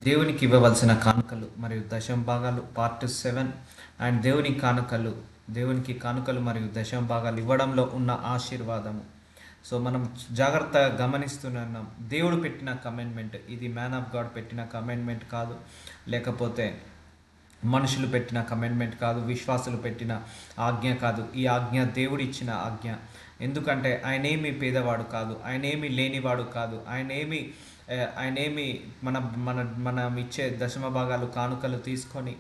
దేవునికి ఇవ్వవలసిన కానుకలు మరియు దశమ భాగాలు పార్ట్ 7 అండ్ దేవునికి కానుకలు మరియు దశమ భాగాలు ఇవ్వడంలో ఉన్న ఆశీర్వాదము. సో మనం జాగ్రత్తగా గమనిస్తున్నాం. దేవుడు పెట్టిన కమెంట్మెంట్ ఇది, మ్యాన్ ఆఫ్ గాడ్ పెట్టిన కమెంట్మెంట్ కాదు, లేకపోతే మనుషులు పెట్టిన కమెంట్మెంట్ కాదు, విశ్వాసులు పెట్టిన ఆజ్ఞ కాదు. ఈ ఆజ్ఞ దేవుడు ఇచ్చిన ఆజ్ఞ. ఎందుకంటే ఆయనేమి పేదవాడు కాదు, ఆయనేమి లేనివాడు కాదు, ఆయనేమి మన మన మనం ఇచ్చే దశమ భాగాలు కానుకలు తీసుకొని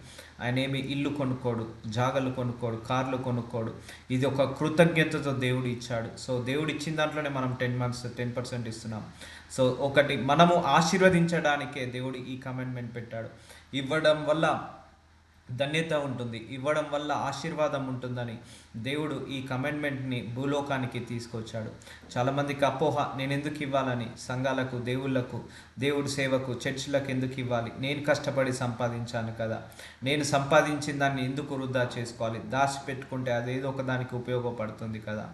ఆయనేమి ఇల్లు కొనుక్కోడు, జాగలు కొనుక్కోడు, కార్లు కొనుక్కోడు. ఇది ఒక కృతజ్ఞతతో దేవుడు ఇచ్చాడు. సో దేవుడు ఇచ్చిన దాంట్లోనే మనం 10% ఇస్తున్నాం. సో ఒకటి, మనము ఆశీర్వదించడానికే దేవుడు ఈ కమెంట్మెంట్ పెట్టాడు. ఇవ్వడం వల్ల ధన్యత ఉంటుంది, ఇవ్వడం వల్ల ఆశీర్వాదం ఉంటుందని దేవుడు ఈ కమెంట్మెంట్ని భూలోకానికి తీసుకొచ్చాడు. చాలామందికి అపోహ, నేను ఎందుకు ఇవ్వాలని, సంఘాలకు, దేవుడి సేవకు, చర్చిలకు ఎందుకు ఇవ్వాలి, నేను కష్టపడి సంపాదించాను కదా, నేను సంపాదించిన దాన్ని ఎందుకు వృధా చేసుకోవాలి, దాచి పెట్టుకుంటే అదేదో ఒక దానికి ఉపయోగపడుతుంది కదా.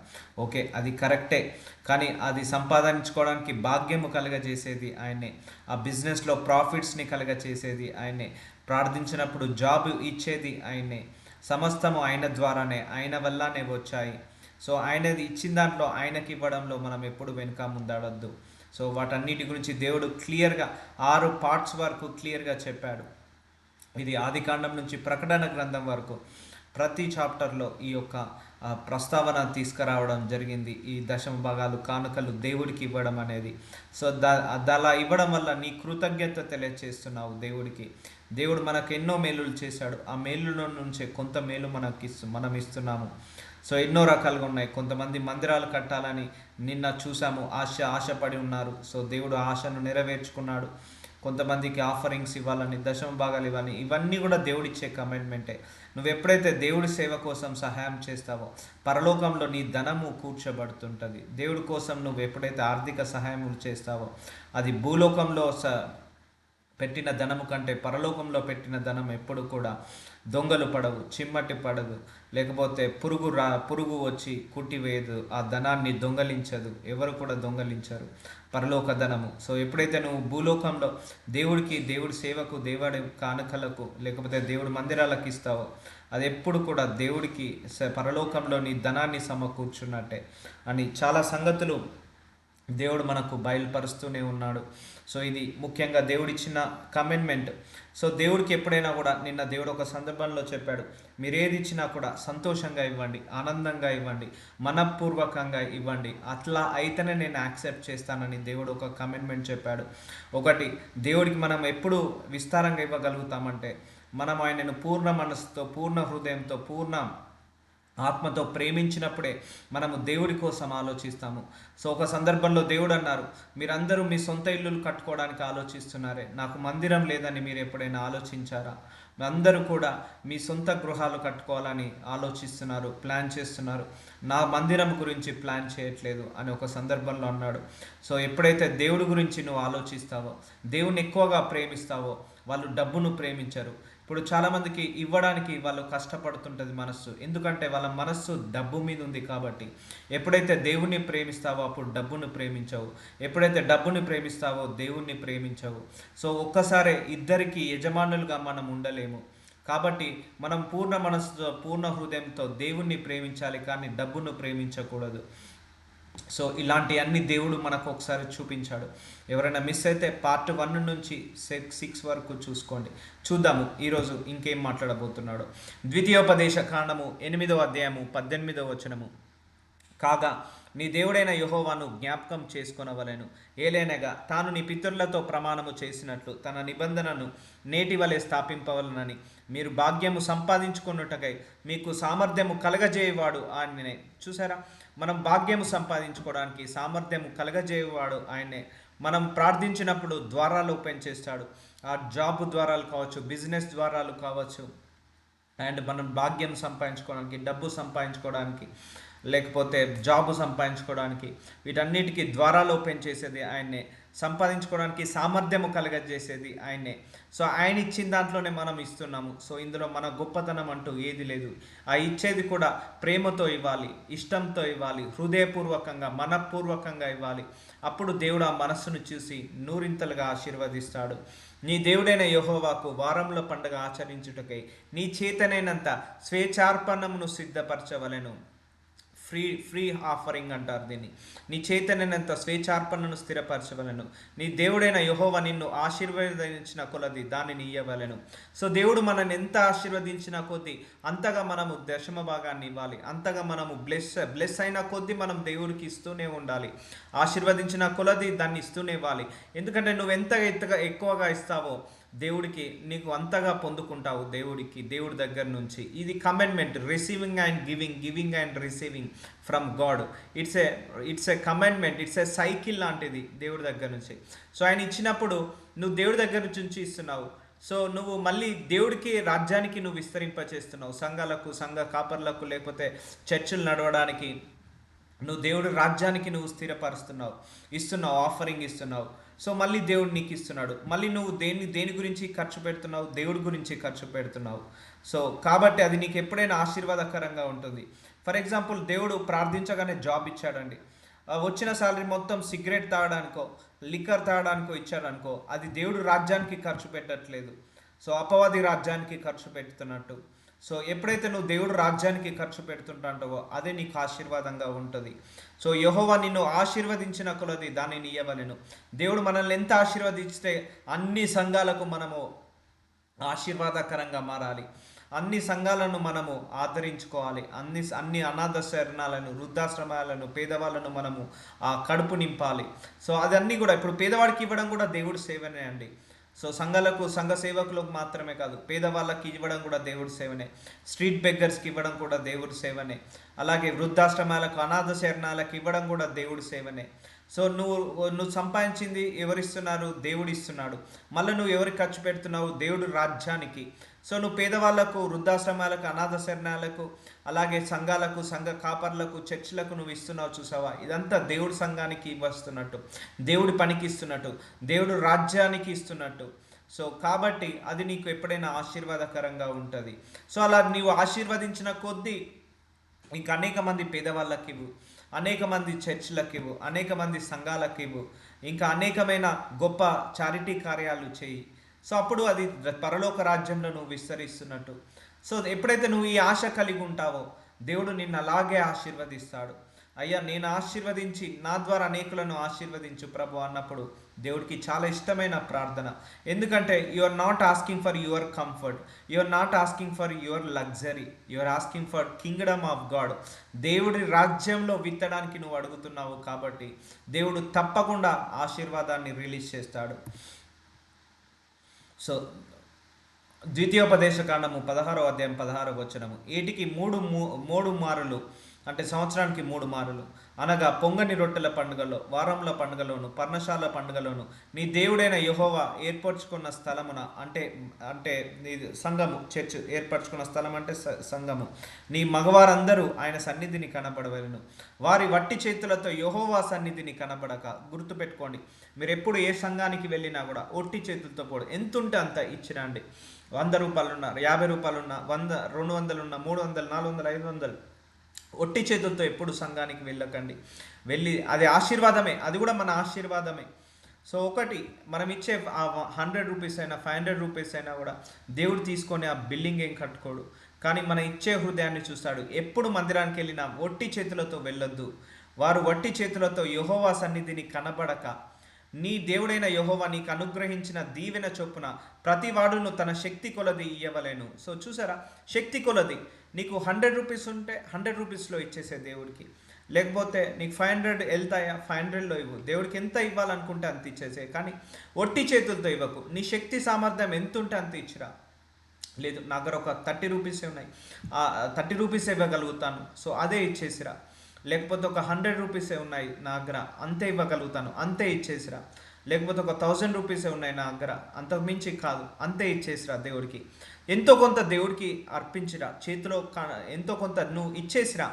ఓకే, అది కరెక్టే, కానీ అది సంపాదించుకోవడానికి భాగ్యము కలగజేసేది ఆయనే, ఆ బిజినెస్లో ప్రాఫిట్స్ని కలగజేసేది ఆయనే, ప్రార్థించినప్పుడు జాబ్ ఇచ్చేది ఆయనే, సమస్తము ఆయన ద్వారానే, ఆయన వల్లనే వచ్చాయి. సో ఆయనది ఇచ్చిన దాంట్లో ఆయనకి ఇవ్వడంలో మనం ఎప్పుడు వెనుక ముందాడొద్దు. సో వాటన్నిటి గురించి దేవుడు క్లియర్గా 6 పార్ట్స్ వరకు క్లియర్గా చెప్పాడు. ఇది ఆదికాండం నుంచి ప్రకటన గ్రంథం వరకు ప్రతి చాప్టర్లో ఈ యొక్క ప్రస్తావన తీసుకురావడం జరిగింది. ఈ దశమ భాగాలు కానుకలు దేవుడికి ఇవ్వడం అనేది. సో అలా ఇవ్వడం వల్ల నీ కృతజ్ఞత తెలియచేస్తున్నావు దేవుడికి. దేవుడు మనకు ఎన్నో మేలులు చేశాడు, ఆ మేలులో నుంచే కొంత మేలు మనం ఇస్తున్నాము. సో ఎన్నో రకాలుగా ఉన్నాయి. కొంతమంది మందిరాలు కట్టాలని నిన్న చూసాము, ఆశపడి ఉన్నారు. సో దేవుడు ఆశను నెరవేర్చుకున్నాడు. కొంతమందికి ఆఫరింగ్స్ ఇవ్వాలని, దశమ భాగాలు ఇవ్వాలని, ఇవన్నీ కూడా దేవుడిచ్చే కమెంట్మెంటే. నువ్వు ఎప్పుడైతే దేవుడి సేవ కోసం సహాయం చేస్తావో పరలోకంలో నీ ధనము కూర్చోబడుతుంటుంది. దేవుడి కోసం నువ్వు ఎప్పుడైతే ఆర్థిక సహాయం చేస్తావో అది భూలోకంలో పెట్టిన ధనము కంటే పరలోకంలో పెట్టిన ధనం ఎప్పుడు కూడా దొంగలు పడవు, చిమ్మటి పడదు, లేకపోతే పురుగు వచ్చి కుట్టివేయదు, ఆ ధనాన్ని దొంగలించదు, ఎవరు కూడా దొంగలించరు పరలోక ధనము. సో ఎప్పుడైతే నువ్వు భూలోకంలో దేవుడికి, దేవుడి సేవకు, దేవుడి కానుకలకు, లేకపోతే దేవుడి మందిరాలకు ఇస్తావో అది ఎప్పుడు కూడా దేవుడికి పరలోకంలో నీ ధనాన్ని సమకూర్చున్నట్టే అని చాలా సంగతులు దేవుడు మనకు బయలుపరుస్తూనే ఉన్నాడు. సో ఇది ముఖ్యంగా దేవుడిచ్చిన కమెంట్మెంట్. సో దేవుడికి ఎప్పుడైనా కూడా, నిన్న దేవుడు ఒక సందర్భంలో చెప్పాడు, మీరు ఏది ఇచ్చినా కూడా సంతోషంగా ఇవ్వండి, ఆనందంగా ఇవ్వండి, మనఃపూర్వకంగా ఇవ్వండి, అట్లా అయితేనే నేను యాక్సెప్ట్ చేస్తానని దేవుడు ఒక కమెంట్మెంట్ చెప్పాడు. ఒకటి, దేవుడికి మనం ఎప్పుడు విస్తారంగా ఇవ్వగలుగుతామంటే మనం ఆయనను పూర్ణ మనసుతో, పూర్ణ హృదయంతో, పూర్ణ ఆత్మతో ప్రేమించినప్పుడే మనము దేవుడి కోసం ఆలోచిస్తాము. సో ఒక సందర్భంలో దేవుడు అన్నారు, మీరందరూ మీ సొంత ఇల్లులు కట్టుకోవడానికి ఆలోచిస్తున్నారే, నాకు మందిరం లేదని మీరు ఎప్పుడైనా ఆలోచించారా? అందరూ కూడా మీ సొంత గృహాలు కట్టుకోవాలని ఆలోచిస్తున్నారు, ప్లాన్ చేస్తున్నారు, నా మందిరం గురించి ప్లాన్ చేయట్లేదు అని ఒక సందర్భంలో అన్నాడు. సో ఎప్పుడైతే దేవుడి గురించి నువ్వు ఆలోచిస్తావో, దేవుని ఎక్కువగా ప్రేమిస్తావో, వాళ్ళు డబ్బును ప్రేమించరు. ఇప్పుడు చాలామందికి ఇవ్వడానికి వాళ్ళు కష్టపడుతుంటుంది మనస్సు, ఎందుకంటే వాళ్ళ మనస్సు డబ్బు మీద ఉంది కాబట్టి. ఎప్పుడైతే దేవుణ్ణి ప్రేమిస్తావో అప్పుడు డబ్బును ప్రేమించవు, ఎప్పుడైతే డబ్బుని ప్రేమిస్తావో దేవుణ్ణి ప్రేమించవు. సో ఒక్కసారి ఇద్దరికి యజమానులుగా మనం ఉండలేము. కాబట్టి మనం పూర్ణ మనస్సుతో, పూర్ణ హృదయంతో దేవుణ్ణి ప్రేమించాలి, కానీ డబ్బును ప్రేమించకూడదు. సో ఇలాంటి అన్ని దేవుడు మనకు ఒకసారి చూపించాడు. ఎవరైనా మిస్ అయితే పార్ట్ 1 నుంచి 6 వరకు చూద్దాము ఈరోజు ఇంకేం మాట్లాడబోతున్నాడో. ద్వితీయోపదేశ కాండము 8వ అధ్యాయము 18వ వచనము. కాగా నీ దేవుడైన యెహోవాను జ్ఞాపకం చేసుకొనవలెను, ఏలైనగా తాను నీ పితరులతో ప్రమాణము చేసినట్లు తన నిబంధనను నేటి వలె స్థాపింపవలనని మీరు భాగ్యము సంపాదించుకున్నట్టుకై మీకు సామర్థ్యము కలగజేయవాడు ఆయననే. చూసారా, మనం భాగ్యము సంపాదించుకోవడానికి సామర్థ్యము కలగజేయవాడు ఆయనే. మనం ప్రార్థించినప్పుడు ద్వారాలు ఓపెన్ చేస్తాడు. ఆ జాబ్ ద్వారాలు కావచ్చు, బిజినెస్ ద్వారాలు కావచ్చు, అండ్ మనం భాగ్యం సంపాదించుకోవడానికి, డబ్బు సంపాదించుకోవడానికి, లేకపోతే జాబ్ సంపాదించుకోవడానికి, వీటన్నిటికీ ద్వారాలు ఓపెన్ చేసేది ఆయనే. సంపాదించుకోవడానికి సామర్థ్యము కలగజేసేది ఆయనే. సో ఆయన ఇచ్చిన దాంట్లోనే మనం ఇస్తున్నాము. సో ఇందులో మన గొప్పతనం అంటూ ఏది లేదు. ఆ ఇచ్చేది కూడా ప్రేమతో ఇవ్వాలి, ఇష్టంతో ఇవ్వాలి, హృదయపూర్వకంగా మనపూర్వకంగా ఇవ్వాలి. అప్పుడు దేవుడు ఆ మనస్సును చూసి నూరింతలుగా ఆశీర్వదిస్తాడు. నీ దేవుడైన యెహోవాకు వారంలో పండుగ ఆచరించుటకై నీ చేతనైనంత స్వేచ్ఛార్పణమును సిద్ధపరచవలెను. ఫ్రీ ఆఫరింగ్ అంటారు దీన్ని. నీ చేతనైనంత స్వేచ్ఛార్పణను స్థిరపరచవలను. నీ దేవుడైన యెహోవా నిన్ను ఆశీర్వదించిన కొలది దానిని ఇయ్యవలెను. సో దేవుడు మనల్ని ఎంత ఆశీర్వదించిన కొద్దీ అంతగా మనము దశమ భాగాన్ని ఇవ్వాలి. అంతగా మనము బ్లెస్ అయిన కొద్దీ మనం దేవుడికి ఇస్తూనే ఉండాలి. ఆశీర్వదించిన కొలది దాన్ని ఇస్తూనే ఇవ్వాలి. ఎందుకంటే నువ్వు ఎంత ఎక్కువగా ఇస్తావో దేవుడికి నీకు అంతగా పొందుకుంటావు. దేవుడి దగ్గర నుంచి. ఇది commandment, receiving and giving and receiving from God. It's a commandment, it's a cycle లాంటిది దేవుడి దగ్గర నుంచి. సో ఆయన ఇచ్చినప్పుడు నువ్వు దేవుడి దగ్గర నుంచి ఇస్తున్నావు. సో నువ్వు మళ్ళీ దేవుడికి రాజ్యానికి నువ్వు విస్తరింపచేస్తున్నావు. సంఘ కాపర్లకు లేకపోతే చర్చిలు నడవడానికి నువ్వు దేవుడి రాజ్యానికి నువ్వు ఇస్తున్నావు, ఆఫరింగ్ ఇస్తున్నావు. సో మళ్ళీ దేవుడు నీకు ఇస్తున్నాడు. మళ్ళీ నువ్వు దేని గురించి ఖర్చు పెడుతున్నావు? దేవుడి గురించి ఖర్చు పెడుతున్నావు. సో కాబట్టి అది నీకు ఎప్పుడైనా ఆశీర్వాదకరంగా ఉంటుంది. ఫర్ ఎగ్జాంపుల్, దేవుడు ప్రార్థించగానే జాబ్ ఇచ్చాడండి. వచ్చిన సాలరీ మొత్తం సిగరెట్ తాగడానికో లిక్కర్ తాగడానికో ఇచ్చాడనుకో, అది దేవుడు రాజ్యానికి ఖర్చు పెట్టట్లేదు. సో అపవాది రాజ్యానికి ఖర్చు పెడుతున్నట్టు. సో ఎప్పుడైతే నువ్వు దేవుడు రాజ్యానికి ఖర్చు పెడుతుంటావో అదే నీకు ఆశీర్వాదంగా ఉంటుంది. సో యెహోవా నిన్ను ఆశీర్వదించిన కొలది దానిని ఇయ్యవలెను. దేవుడు మనల్ని ఎంత ఆశీర్వదిస్తే అన్ని సంఘాలకు మనము ఆశీర్వాదకరంగా మారాలి. అన్ని సంఘాలను మనము ఆదరించుకోవాలి. అన్ని అనాథ శరణాలను, వృద్ధాశ్రమాలను, పేదవాళ్ళను మనము కడుపు నింపాలి. సో అదన్నీ కూడా ఇప్పుడు పేదవాడికి ఇవ్వడం కూడా దేవుడి సేవనే అండి. సో సంఘ సేవకులకు మాత్రమే కాదు, పేదవాళ్ళకి ఇవ్వడం కూడా దేవుడి సేవనే. స్ట్రీట్ బెగ్గర్స్కి ఇవ్వడం కూడా దేవుడి సేవనే. అలాగే వృద్ధాశ్రమాలకు, అనాథ శరణాలకు ఇవ్వడం కూడా దేవుడి సేవనే. సో నువ్వు సంపాదించింది ఎవరిస్తున్నారు? దేవుడు ఇస్తున్నాడు. మళ్ళీ నువ్వు ఎవరికి ఖర్చు పెడుతున్నావు? దేవుడు రాజ్యానికి. సో నువ్వు పేదవాళ్లకు, వృద్ధాశ్రమాలకు, అనాథ శరణాలకు, అలాగే సంఘ కాపర్లకు, చర్చిలకు నువ్వు ఇస్తున్నావు. చూసావా? ఇదంతా దేవుడి సంఘానికి ఇవ్వస్తున్నట్టు, దేవుడి పనికి ఇస్తున్నట్టు, దేవుడు రాజ్యానికి ఇస్తున్నట్టు. సో కాబట్టి అది నీకు ఎప్పుడైనా ఆశీర్వాదకరంగా ఉంటుంది. సో అలా నీవు ఆశీర్వదించిన కొద్దీ ఇంకా అనేక మంది పేదవాళ్ళకి ఇవ్వు, అనేక మంది చర్చిలకు ఇవ్వు, అనేక మంది సంఘాలకు ఇవ్వు, ఇంకా అనేకమైన గొప్ప చారిటీ కార్యాలు చేయి. సో అప్పుడు అది పరలోక రాజ్యంలో నువ్వు విస్తరిస్తున్నట్టు. సో ఎప్పుడైతే నువ్వు ఈ ఆశ కలిగి ఉంటావో దేవుడు నిన్ను అలాగే ఆశీర్వదిస్తాడు. అయ్యా, నేను ఆశీర్వదించి నా ద్వారా అనేకులను ఆశీర్వదించు ప్రభు అన్నప్పుడు దేవుడికి చాలా ఇష్టమైన ప్రార్థన. ఎందుకంటే you are not asking for your comfort, you are not asking for your luxury, you are asking for kingdom of God. దేవుడి రాజ్యంలో విత్తడానికి నువ్వు అడుగుతున్నావు. కాబట్టి దేవుడు తప్పకుండా ఆశీర్వాదాన్ని రిలీజ్ చేస్తాడు. సో ద్వితీయోపదేశకాండము 16వ అధ్యాయం 16వ వచనము, ఏటికి మూడు మారులు అంటే సంవత్సరానికి 3 మారులు అనగా పొంగని రొట్టెల పండుగలో, వారంల పండుగలోను, పర్ణశాల పండుగలోను నీ దేవుడైన యెహోవా ఏర్పరచుకున్న స్థలమున అంటే నీ సంఘము, చర్చ్ ఏర్పరచుకున్న స్థలం అంటే సంఘము, నీ మగవారందరూ ఆయన సన్నిధిని కనబడవలను. వారి వట్టి చేతులతో యెహోవా సన్నిధిని కనబడక. గుర్తుపెట్టుకోండి, మీరు ఎప్పుడు ఏ సంఘానికి వెళ్ళినా కూడా ఒట్టి చేతులతో పోడు. ఎంత ఉంటే అంత ఇచ్చిరండి. 100 రూపాయలున్నా, 50 రూపాయలున్నా, 100, 200 ఉన్నా, 300, 400, 500 ఒట్టి చేతులతో ఎప్పుడు సంఘానికి వెళ్ళకండి. అది ఆశీర్వాదమే, అది కూడా మన ఆశీర్వాదమే. సో ఒకటి, మనం ఇచ్చే 100 రూపీస్ అయినా 500 రూపీస్ అయినా కూడా దేవుడు తీసుకొని ఆ బిల్డింగ్ ఏం కట్టుకోడు. కానీ మన ఇచ్చే హృదయాన్ని చూస్తాడు. ఎప్పుడు మందిరానికి వెళ్ళినా ఒట్టి చేతులతో వెళ్ళొద్దు. వారు ఒట్టి చేతులతో యెహోవా సన్నిధిని కనబడక, నీ దేవుడైన యెహోవా నీకు అనుగ్రహించిన దీవెన చొప్పున ప్రతి వాడును తన శక్తి కొలది ఇయ్యవలేను. సో చూసారా, శక్తి కొలది. నీకు 100 రూపీస్ ఉంటే 100 రూపీస్లో ఇచ్చేసే దేవుడికి. లేకపోతే నీకు 500 వెళ్తాయా, 500లో ఇవ్వు. దేవుడికి ఎంత ఇవ్వాలనుకుంటే అంత ఇచ్చేసే, కానీ ఒట్టి చేతులతో ఇవ్వకు. నీ శక్తి సామర్థ్యం ఎంత ఉంటే అంత ఇచ్చిరా. లేదు, నా దగ్గర ఒక 30 రూపీసే ఉన్నాయి, 30 రూపీస్ ఇవ్వగలుగుతాను, సో అదే ఇచ్చేసిరా. లేకపోతే ఒక 100 రూపీసే ఉన్నాయి నా దగ్గర, అంతే ఇవ్వగలుగుతాను, అంతే ఇచ్చేసిరా. లేకపోతే ఒక 1000 రూపీసే ఉన్నాయి నా దగ్గర, అంతకు మించి కాదు, అంతే ఇచ్చేసిరా. దేవుడికి ఎంతో కొంత దేవుడికి అర్పించిరా. చేతిలో ఎంతో కొంత నువ్వు ఇచ్చేసిరా.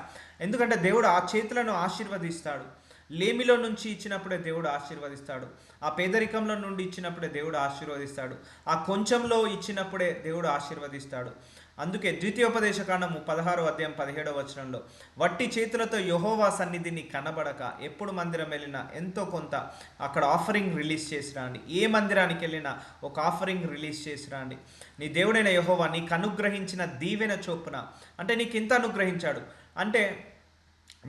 ఎందుకంటే దేవుడు ఆ చేతులను ఆశీర్వదిస్తాడు. లేమిలో నుంచి ఇచ్చినప్పుడే దేవుడు ఆశీర్వదిస్తాడు. ఆ పేదరికంలో నుండి ఇచ్చినప్పుడే దేవుడు ఆశీర్వదిస్తాడు. ఆ కొంచెంలో ఇచ్చినప్పుడే దేవుడు ఆశీర్వదిస్తాడు. అందుకే ద్వితీయోపదేశకాండము 16 అధ్యాయం 17 వచనంలో, వట్టి చేతులతో యెహోవా సన్నిధిని కనబడక ఎప్పుడు మందిరం వెళ్ళినా ఎంతో కొంత అక్కడ ఆఫరింగ్ రిలీజ్ చేసి రండి. ఏ మందిరానికి వెళ్ళినా ఒక ఆఫరింగ్ రిలీజ్ చేసి రండి. నీ దేవుడైన యెహోవా నీకు అనుగ్రహించిన దీవెన చొప్పున, అంటే నీకు ఎంత అనుగ్రహించాడు అంటే,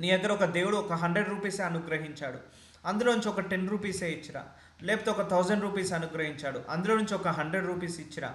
నీ దగ్గర ఒక దేవుడు ఒక 100 రూపీసే అనుగ్రహించాడు, అందులో నుంచి ఒక 10 రూపీసే ఇచ్చిరా. లేకపోతే ఒక 1000 రూపీస్ అనుగ్రహించాడు, అందులో నుంచి ఒక 100 రూపీస్ ఇచ్చిరా.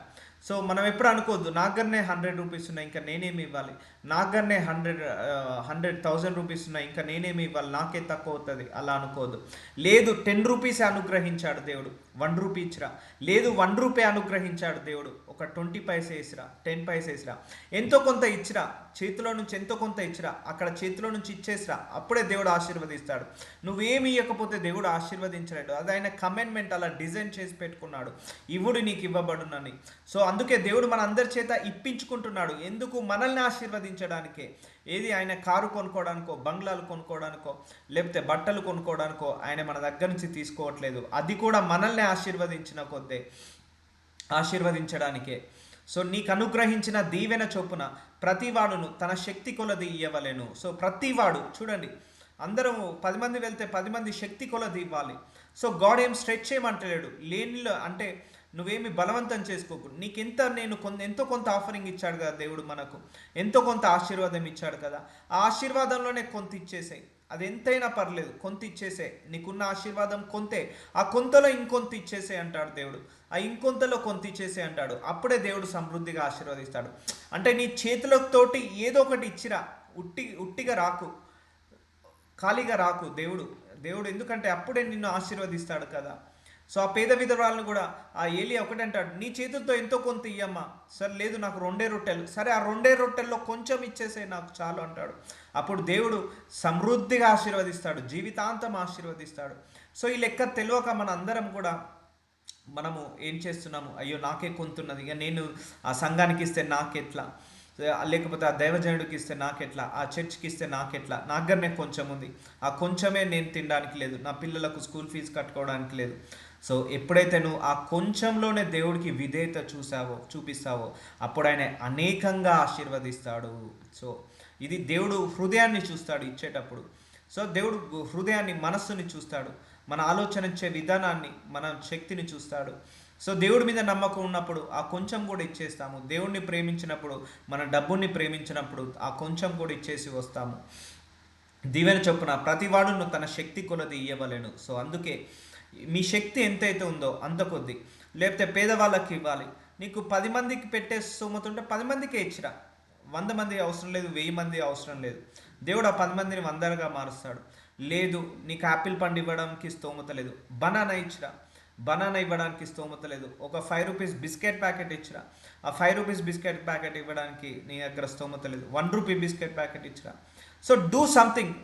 సో మనం ఎప్పుడు అనుకోవద్దు నాగర్నే 100 రూపీస్ ఉన్నాయి ఇంకా నేనేమి ఇవ్వాలి, నాగర్నే 100,000 రూపీస్ ఉన్నాయి ఇంకా నేనేమి ఇవ్వాలి, నాకే తక్కువ అవుతుంది, అలా అనుకోవద్దు. లేదు 10 రూపీసే అనుగ్రహించాడు దేవుడు, 1 రూపీ ఇచ్చిరా. లేదు 1 రూపీ అనుగ్రహించాడు దేవుడు, ఒక 20 పైసే ఇచ్చిరా, 10 పైసే ఇచ్చిరా. ఎంతో కొంత ఇచ్చిరా, చేతిలో నుంచి ఎంతో కొంత ఇచ్చిరా, అక్కడ చేతిలో నుంచి ఇచ్చేసిరా, అప్పుడే దేవుడు ఆశీర్వదిస్తాడు. నువ్వేమి ఇవ్వకపోతే దేవుడు ఆశీర్వదించలేడు. అది ఆయన కమెంట్మెంట్ అలా డిజైన్ చేసి పెట్టుకున్నాడు, ఇవుడు నీకు ఇవ్వబడునని. సో అందుకే దేవుడు మన అందరి చేత ఇప్పించుకుంటున్నాడు. ఎందుకు? మనల్ని ఆశీర్వదించడానికే. ఏది ఆయన కారు కొనుక్కోవడానికో, బంగ్లాలు కొనుక్కోవడానికో, లేకపోతే బట్టలు కొనుక్కోవడానికో ఆయన మన దగ్గర నుంచి తీసుకోవట్లేదు. అది కూడా మనల్ని ఆశీర్వదించడానికే. సో నీకు అనుగ్రహించిన దీవెన చొప్పున ప్రతివాడును తన శక్తి కొలది ఇయ్యవలెను. సో ప్రతివాడు చూడండి, అందరం 10 మంది వెళ్తే 10 మంది శక్తి కొలది ఇవ్వాలి. సో గాడ్ ఏం స్ట్రెచ్ చేయమంటలేడు, లేనిలో అంటే నువ్వేమి బలవంతం చేసుకోకు. నీకెంత ఎంతో కొంత ఆఫరింగ్ ఇచ్చాడు కదా దేవుడు, మనకు ఎంతో కొంత ఆశీర్వాదం ఇచ్చాడు కదా, ఆ ఆశీర్వాదంలోనే కొంత ఇచ్చేసాయి. అది ఎంతైనా పర్లేదు, కొంత ఇచ్చేసే. నీకున్న ఆశీర్వాదం కొంతే, ఆ కొంతలో ఇంకొంత ఇచ్చేసే అంటాడు దేవుడు, ఆ ఇంకొంతలో కొంత ఇచ్చేసే అంటాడు. అప్పుడే దేవుడు సమృద్ధిగా ఆశీర్వదిస్తాడు. అంటే నీ చేతులతోటి ఏదో ఒకటి ఇచ్చిరా, ఉట్టిగా రాకు, ఖాళీగా రాకు దేవుడు ఎందుకంటే అప్పుడే నిన్ను ఆశీర్వదిస్తాడు కదా. సో ఆ పేద విధవరాలను కూడా ఆ ఏలియా ఒకటి అంటాడు, నీ చేతులతో ఎంతో కొంత ఇయ్యమ్మా. సరే లేదు నాకు 2 రొట్టెలు, సరే ఆ 2 రొట్టెల్లో కొంచెం ఇచ్చేసే నాకు చాలు అంటాడు. అప్పుడు దేవుడు సమృద్ధిగా ఆశీర్వదిస్తాడు, జీవితాంతం ఆశీర్వదిస్తాడు. సో ఈ లెక్క తెలియక మన అందరం కూడా మనము ఏం చేస్తున్నాము, అయ్యో నాకే కొంతున్నది, ఇక నేను ఆ సంఘానికి ఇస్తే నాకెట్లా, లేకపోతే ఆ దైవజనుడికి ఇస్తే నాకెట్లా, ఆ చర్చ్కి ఇస్తే నాకెట్లా, నా దగ్గరనే కొంచెం ఉంది, ఆ కొంచెమే నేను తినడానికి లేదు, నా పిల్లలకు స్కూల్ ఫీజు కట్టుకోవడానికి లేదు. సో ఎప్పుడైతే నువ్వు ఆ కొంచెంలోనే దేవుడికి విధేయత చూపిస్తావో అప్పుడు ఆయన అనేకంగా ఆశీర్వదిస్తాడు. సో ఇది దేవుడు హృదయాన్ని చూస్తాడు ఇచ్చేటప్పుడు. సో దేవుడు హృదయాన్ని, మనస్సుని చూస్తాడు, మన ఆలోచనించే విధానాన్ని, మన శక్తిని చూస్తాడు. సో దేవుడి మీద నమ్మకం ఉన్నప్పుడు ఆ కొంచెం కూడా ఇచ్చేస్తాము. దేవుడిని ప్రేమించినప్పుడు, మన డబ్బుని ప్రేమించినప్పుడు ఆ కొంచెం కూడా ఇచ్చేసి వస్తాము. దీవెన చొప్పున ప్రతివాడును తన శక్తి కొలది ఇయ్యవలెను. సో అందుకే మీ శక్తి ఎంతైతే ఉందో అంత కొద్ది, లేకపోతే పేదవాళ్ళకి ఇవ్వాలి. నీకు 10 మందికి పెట్టే స్తోమత ఉంటే 10 మందికే ఇచ్చిరా. 100 మంది అవసరం లేదు, 1000 మంది అవసరం లేదు. దేవుడు ఆ 10 మందిని 100గా మారుస్తాడు. లేదు నీకు యాపిల్ పండు ఇవ్వడానికి స్తోమత లేదు, బనానా ఇవ్వడానికి స్తోమత లేదు, ఒక 5 రూపీస్ బిస్కెట్ ప్యాకెట్ ఇచ్చిరా. ఆ 5 రూపీస్ బిస్కెట్ ప్యాకెట్ ఇవ్వడానికి నీ దగ్గర స్తోమత లేదు, 1 రూపీ బిస్కెట్ ప్యాకెట్ ఇచ్చిరా. So do something.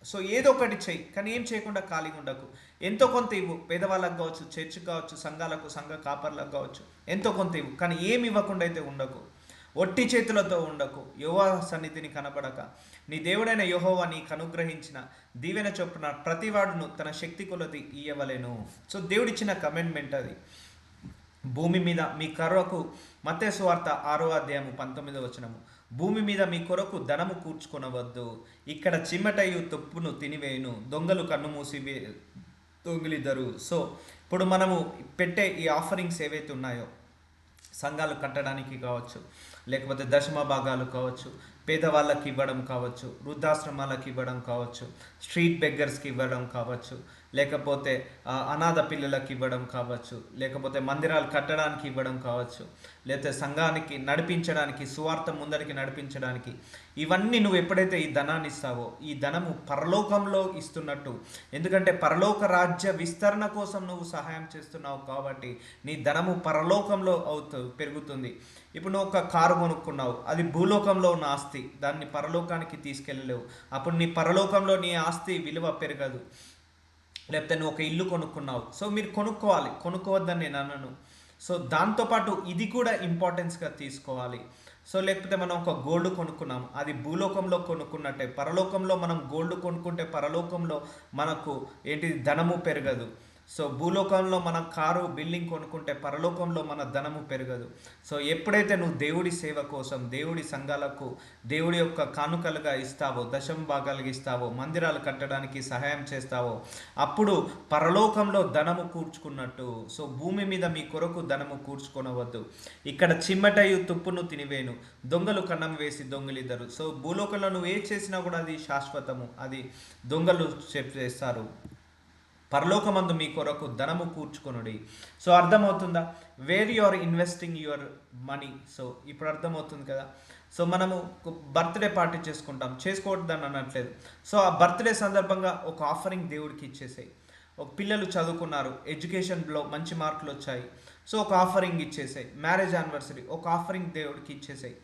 సో ఏదో ఒకటి చెయ్యి, కానీ ఏం చేయకుండా ఖాళీగా ఉండకు. ఎంతో కొంత ఇవ్వు, పేదవాళ్ళకు కావచ్చు, చర్చికి కావచ్చు, సంఘాలకు, సంఘ కాపర్లకు కావచ్చు, ఎంతో కొంత ఇవ్వు, కానీ ఏమి ఇవ్వకుండా అయితే ఉండకు. ఒట్టి చేతులతో ఉండకు, యెహోవా సన్నిధిని కనబడక. నీ దేవుడైన యెహోవా నీకు అనుగ్రహించిన దీవెన చొప్పున ప్రతివాడును తన శక్తి కొలది ఇయ్యవలెను. సో దేవుడిచ్చిన కమెంట్మెంట్ అది. భూమి మీద మీ కొరకు, మత్తయి సువార్త 6 అధ్యాయం 19 భూమి మీద మీ కొరకు ధనము కూర్చుకొనవద్దు, ఇక్కడ చిమ్మటయు తొప్పును తినివేయును, దొంగలు కన్ను మూసి దొంగిలిద్దరు. సో ఇప్పుడు మనము పెట్టే ఈ ఆఫరింగ్స్ ఏవైతే ఉన్నాయో, సంఘాలు కట్టడానికి కావచ్చు, లేకపోతే దశమ భాగాలు కావచ్చు, పేదవాళ్ళకి ఇవ్వడం కావచ్చు, వృద్ధాశ్రమాలకు ఇవ్వడం కావచ్చు, స్ట్రీట్ బెగ్గర్స్కి ఇవ్వడం కావచ్చు, లేకపోతే అనాథ పిల్లలకి ఇవ్వడం కావచ్చు, లేకపోతే మందిరాలు కట్టడానికి ఇవ్వడం కావచ్చు, లేకపోతే సంఘానికి నడిపించడానికి, సువార్త ముందరికి నడిపించడానికి, ఇవన్నీ నువ్వు ఎప్పుడైతే ఈ ధనాన్ని ఇస్తావో, ఈ ధనము పరలోకంలో ఇస్తున్నట్టు. ఎందుకంటే పరలోక రాజ్య విస్తరణ కోసం నువ్వు సహాయం చేస్తున్నావు కాబట్టి నీ ధనము పరలోకంలో పెరుగుతుంది. ఇప్పుడు నువ్వు ఒక కారు కొనుక్కున్నావు, అది భూలోకంలో ఉన్న ఆస్తి, దాన్ని పరలోకానికి తీసుకెళ్ళలేవు. అప్పుడు నీ పరలోకంలో నీ ఆస్తి విలువ పెరగదు. లేకపోతే నువ్వు ఒక ఇల్లు కొనుక్కున్నావు, సో మీరు కొనుక్కోవద్దని నేను అన్నాను. సో దాంతోపాటు ఇది కూడా ఇంపార్టెన్స్గా తీసుకోవాలి. సో లేకపోతే మనం ఒక గోల్డ్ కొనుక్కున్నాం, అది భూలోకంలో కొనుక్కున్నట్టే. పరలోకంలో మనం గోల్డ్ కొనుక్కుంటే పరలోకంలో మనకు ఏంటి ధనము పెరగదు. సో భూలోకంలో మనం కారు బిల్డింగ్ కొనుక్కుంటే పరలోకంలో మన ధనము పెరగదు. సో ఎప్పుడైతే నువ్వు దేవుడి సేవ కోసం, దేవుడి సంఘాలకు దేవుడి యొక్క కానుకలుగా ఇస్తావో, దశమ భాగాలుగా ఇస్తావో, మందిరాలు కట్టడానికి సహాయం చేస్తావో, అప్పుడు పరలోకంలో ధనము కూర్చుకున్నట్టు. సో భూమి మీద మీ కొరకు ధనము కూర్చుకొనవద్దు. ఇక్కడ చిమ్మటయు తుప్పును తినివేను, దొంగలు కన్నం వేసి దొంగిలిద్దరు. సో భూలోకంలో నువ్వు ఏ చేసినా కూడా అది శాశ్వతము, అది దొంగలు చేస్తారు. పరలోకమందు మీ కొరకు ధనము కూర్చుకొనుడి. సో అర్థమవుతుందా, where you are investing your money. So ఇప్పుడు అర్థమవుతుంది కదా. సో మనము బర్త్డే పార్టీ చేసుకోవద్దని అనట్లేదు. సో ఆ బర్త్డే సందర్భంగా ఒక ఆఫరింగ్ దేవుడికి ఇచ్చేసాయి. ఒక పిల్లలు చదువుకున్నారు, ఎడ్యుకేషన్లో మంచి మార్కులు వచ్చాయి, సో ఒక ఆఫరింగ్ ఇచ్చేసాయి. మ్యారేజ్ యానివర్సరీ ఒక ఆఫరింగ్ దేవుడికి ఇచ్చేసాయి.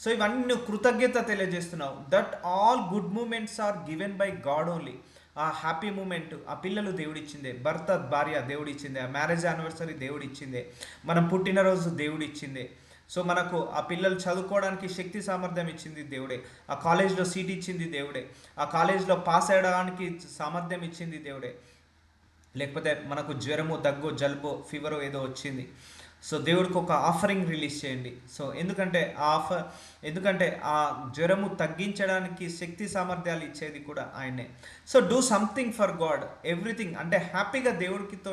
సో ఇవన్నీ నువ్వు కృతజ్ఞత తెలియజేస్తున్నావు. That all good moments are given by God only. ఆ హ్యాపీ మూమెంట్, ఆ పిల్లలు దేవుడిచ్చిందే, భర్త భార్య దేవుడిచ్చిందే, ఆ మ్యారేజ్ యానివర్సరీ దేవుడిచ్చిందే, మనం పుట్టినరోజు దేవుడిచ్చిందే. సో మనకు ఆ పిల్లలు చదువుకోవడానికి శక్తి సామర్థ్యం ఇచ్చింది దేవుడే, ఆ కాలేజ్లో సీట్ ఇచ్చింది దేవుడే, ఆ కాలేజ్లో పాస్ అయ్యడానికి సామర్థ్యం ఇచ్చింది దేవుడే. లేకపోతే మనకు జ్వరము, దగ్గు, జలుబు, ఫీవర్ ఏదో వచ్చింది, సో దేవుడికి ఒక ఆఫరింగ్ రిలీజ్ చేయండి. సో ఎందుకంటే ఆ జ్వరము తగ్గించడానికి శక్తి సామర్థ్యాలు ఇచ్చేది కూడా ఆయనే. So do something for God, everything. అంటే హ్యాపీగా దేవుడికితో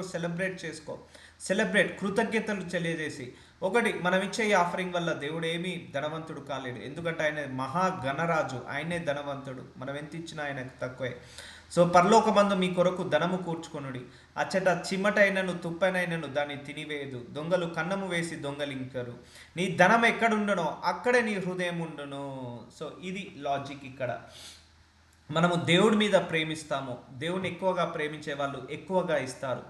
సెలబ్రేట్ కృతజ్ఞతలు తెలియజేసి. ఒకటి, మనం ఇచ్చే ఈ ఆఫరింగ్ వల్ల దేవుడు ఏమీ ధనవంతుడు కాలేడు, ఎందుకంటే ఆయన మహా గణరాజు, ఆయనే ధనవంతుడు. మనం ఎంత ఇచ్చినా ఆయనకు తక్కువే. సో పరలోకమందు మీ కొరకు ధనము కూర్చుకొనుడి, అచ్చట చిమ్మటైనను తుప్పనైనను దాన్ని తినివేయదు, దొంగలు కన్నము వేసి దొంగలింకరు. నీ ధనం ఎక్కడుండునో అక్కడే నీ హృదయం ఉండును. సో ఇది లాజిక్ ఇక్కడ. మనము దేవుడి మీద ప్రేమిస్తాము, దేవుని ఎక్కువగా ప్రేమించే వాళ్ళు ఎక్కువగా ఇస్తారు.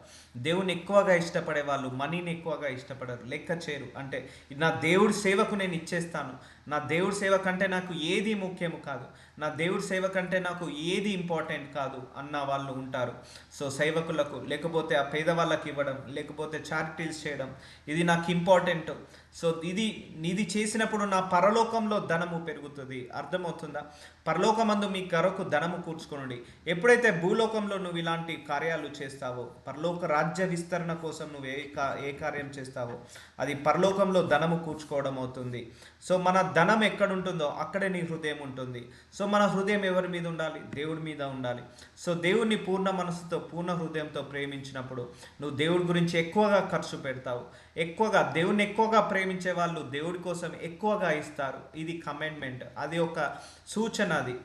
దేవుని ఎక్కువగా ఇష్టపడే వాళ్ళు మనీని ఎక్కువగా ఇష్టపడరు, లెక్క చేయరు. అంటే నా దేవుడి సేవకు నేను ఇచ్చేస్తాను, నా దేవుడి సేవ కంటే నాకు ఏది ముఖ్యము కాదు, నా దేవుడి సేవ కంటే నాకు ఏది ఇంపార్టెంట్ కాదు అన్న వాళ్ళు ఉంటారు. సో సేవకులకు, లేకపోతే ఆ పేదవాళ్ళకి ఇవ్వడం, లేకపోతే చారిటీస్ చేయడం, ఇది నాకు ఇంపార్టెంట్. సో ఇది చేసినప్పుడు నా పరలోకంలో ధనము పెరుగుతుంది. అర్థమవుతుందా? పరలోకమందు మీ కొరకు ధనము కూర్చుకొనుడి. ఎప్పుడైతే భూలోకంలో నువ్వు ఇలాంటి కార్యాలు చేస్తావో, పరలోక రాజ్య విస్తరణ కోసం నువ్వు ఏ కార్యం చేస్తావో అది పరలోకంలో ధనము కూర్చుకోవడం అవుతుంది. సో మన ధనం ఎక్కడుంటుందో అక్కడే నీ హృదయం ఉంటుంది. సో మన హృదయం ఎవరి మీద ఉండాలి? దేవుడి మీద ఉండాలి. సో దేవుడిని పూర్ణ మనసుతో, పూర్ణ హృదయంతో ప్రేమించినప్పుడు నువ్వు దేవుడి గురించి ఎక్కువగా ఖర్చు పెడతావు. దేవుడిని ఎక్కువగా ప్రేమించే వాళ్ళు దేవుడి కోసం ఎక్కువగా ఇస్తారు. ఇది కమెంట్మెంట్, అది ఒక సూచన అది.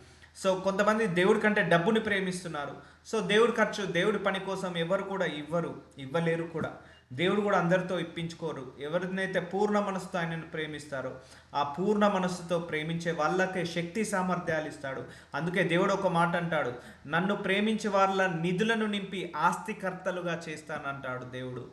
సో కొంతమంది దేవుడి కంటే డబ్బుని ప్రేమిస్తున్నారు. సో దేవుడి పని కోసం ఎవరు కూడా ఇవ్వలేరు కూడా. దేవుడు కూడా అందరితో ఇప్పించుకోరు. ఎవరినైతే పూర్ణ మనసుతో ఆయనను ప్రేమిస్తారో ఆ పూర్ణ మనసుతో ప్రేమించే వాళ్ళకే శక్తి సామర్థ్యాలు ఇస్తాడు. అందుకే దేవుడు ఒక మాట అంటాడు, నన్ను ప్రేమించే వాళ్ళ నిధులను నింపి ఆస్తికర్తలుగా చేస్తానంటాడు దేవుడు.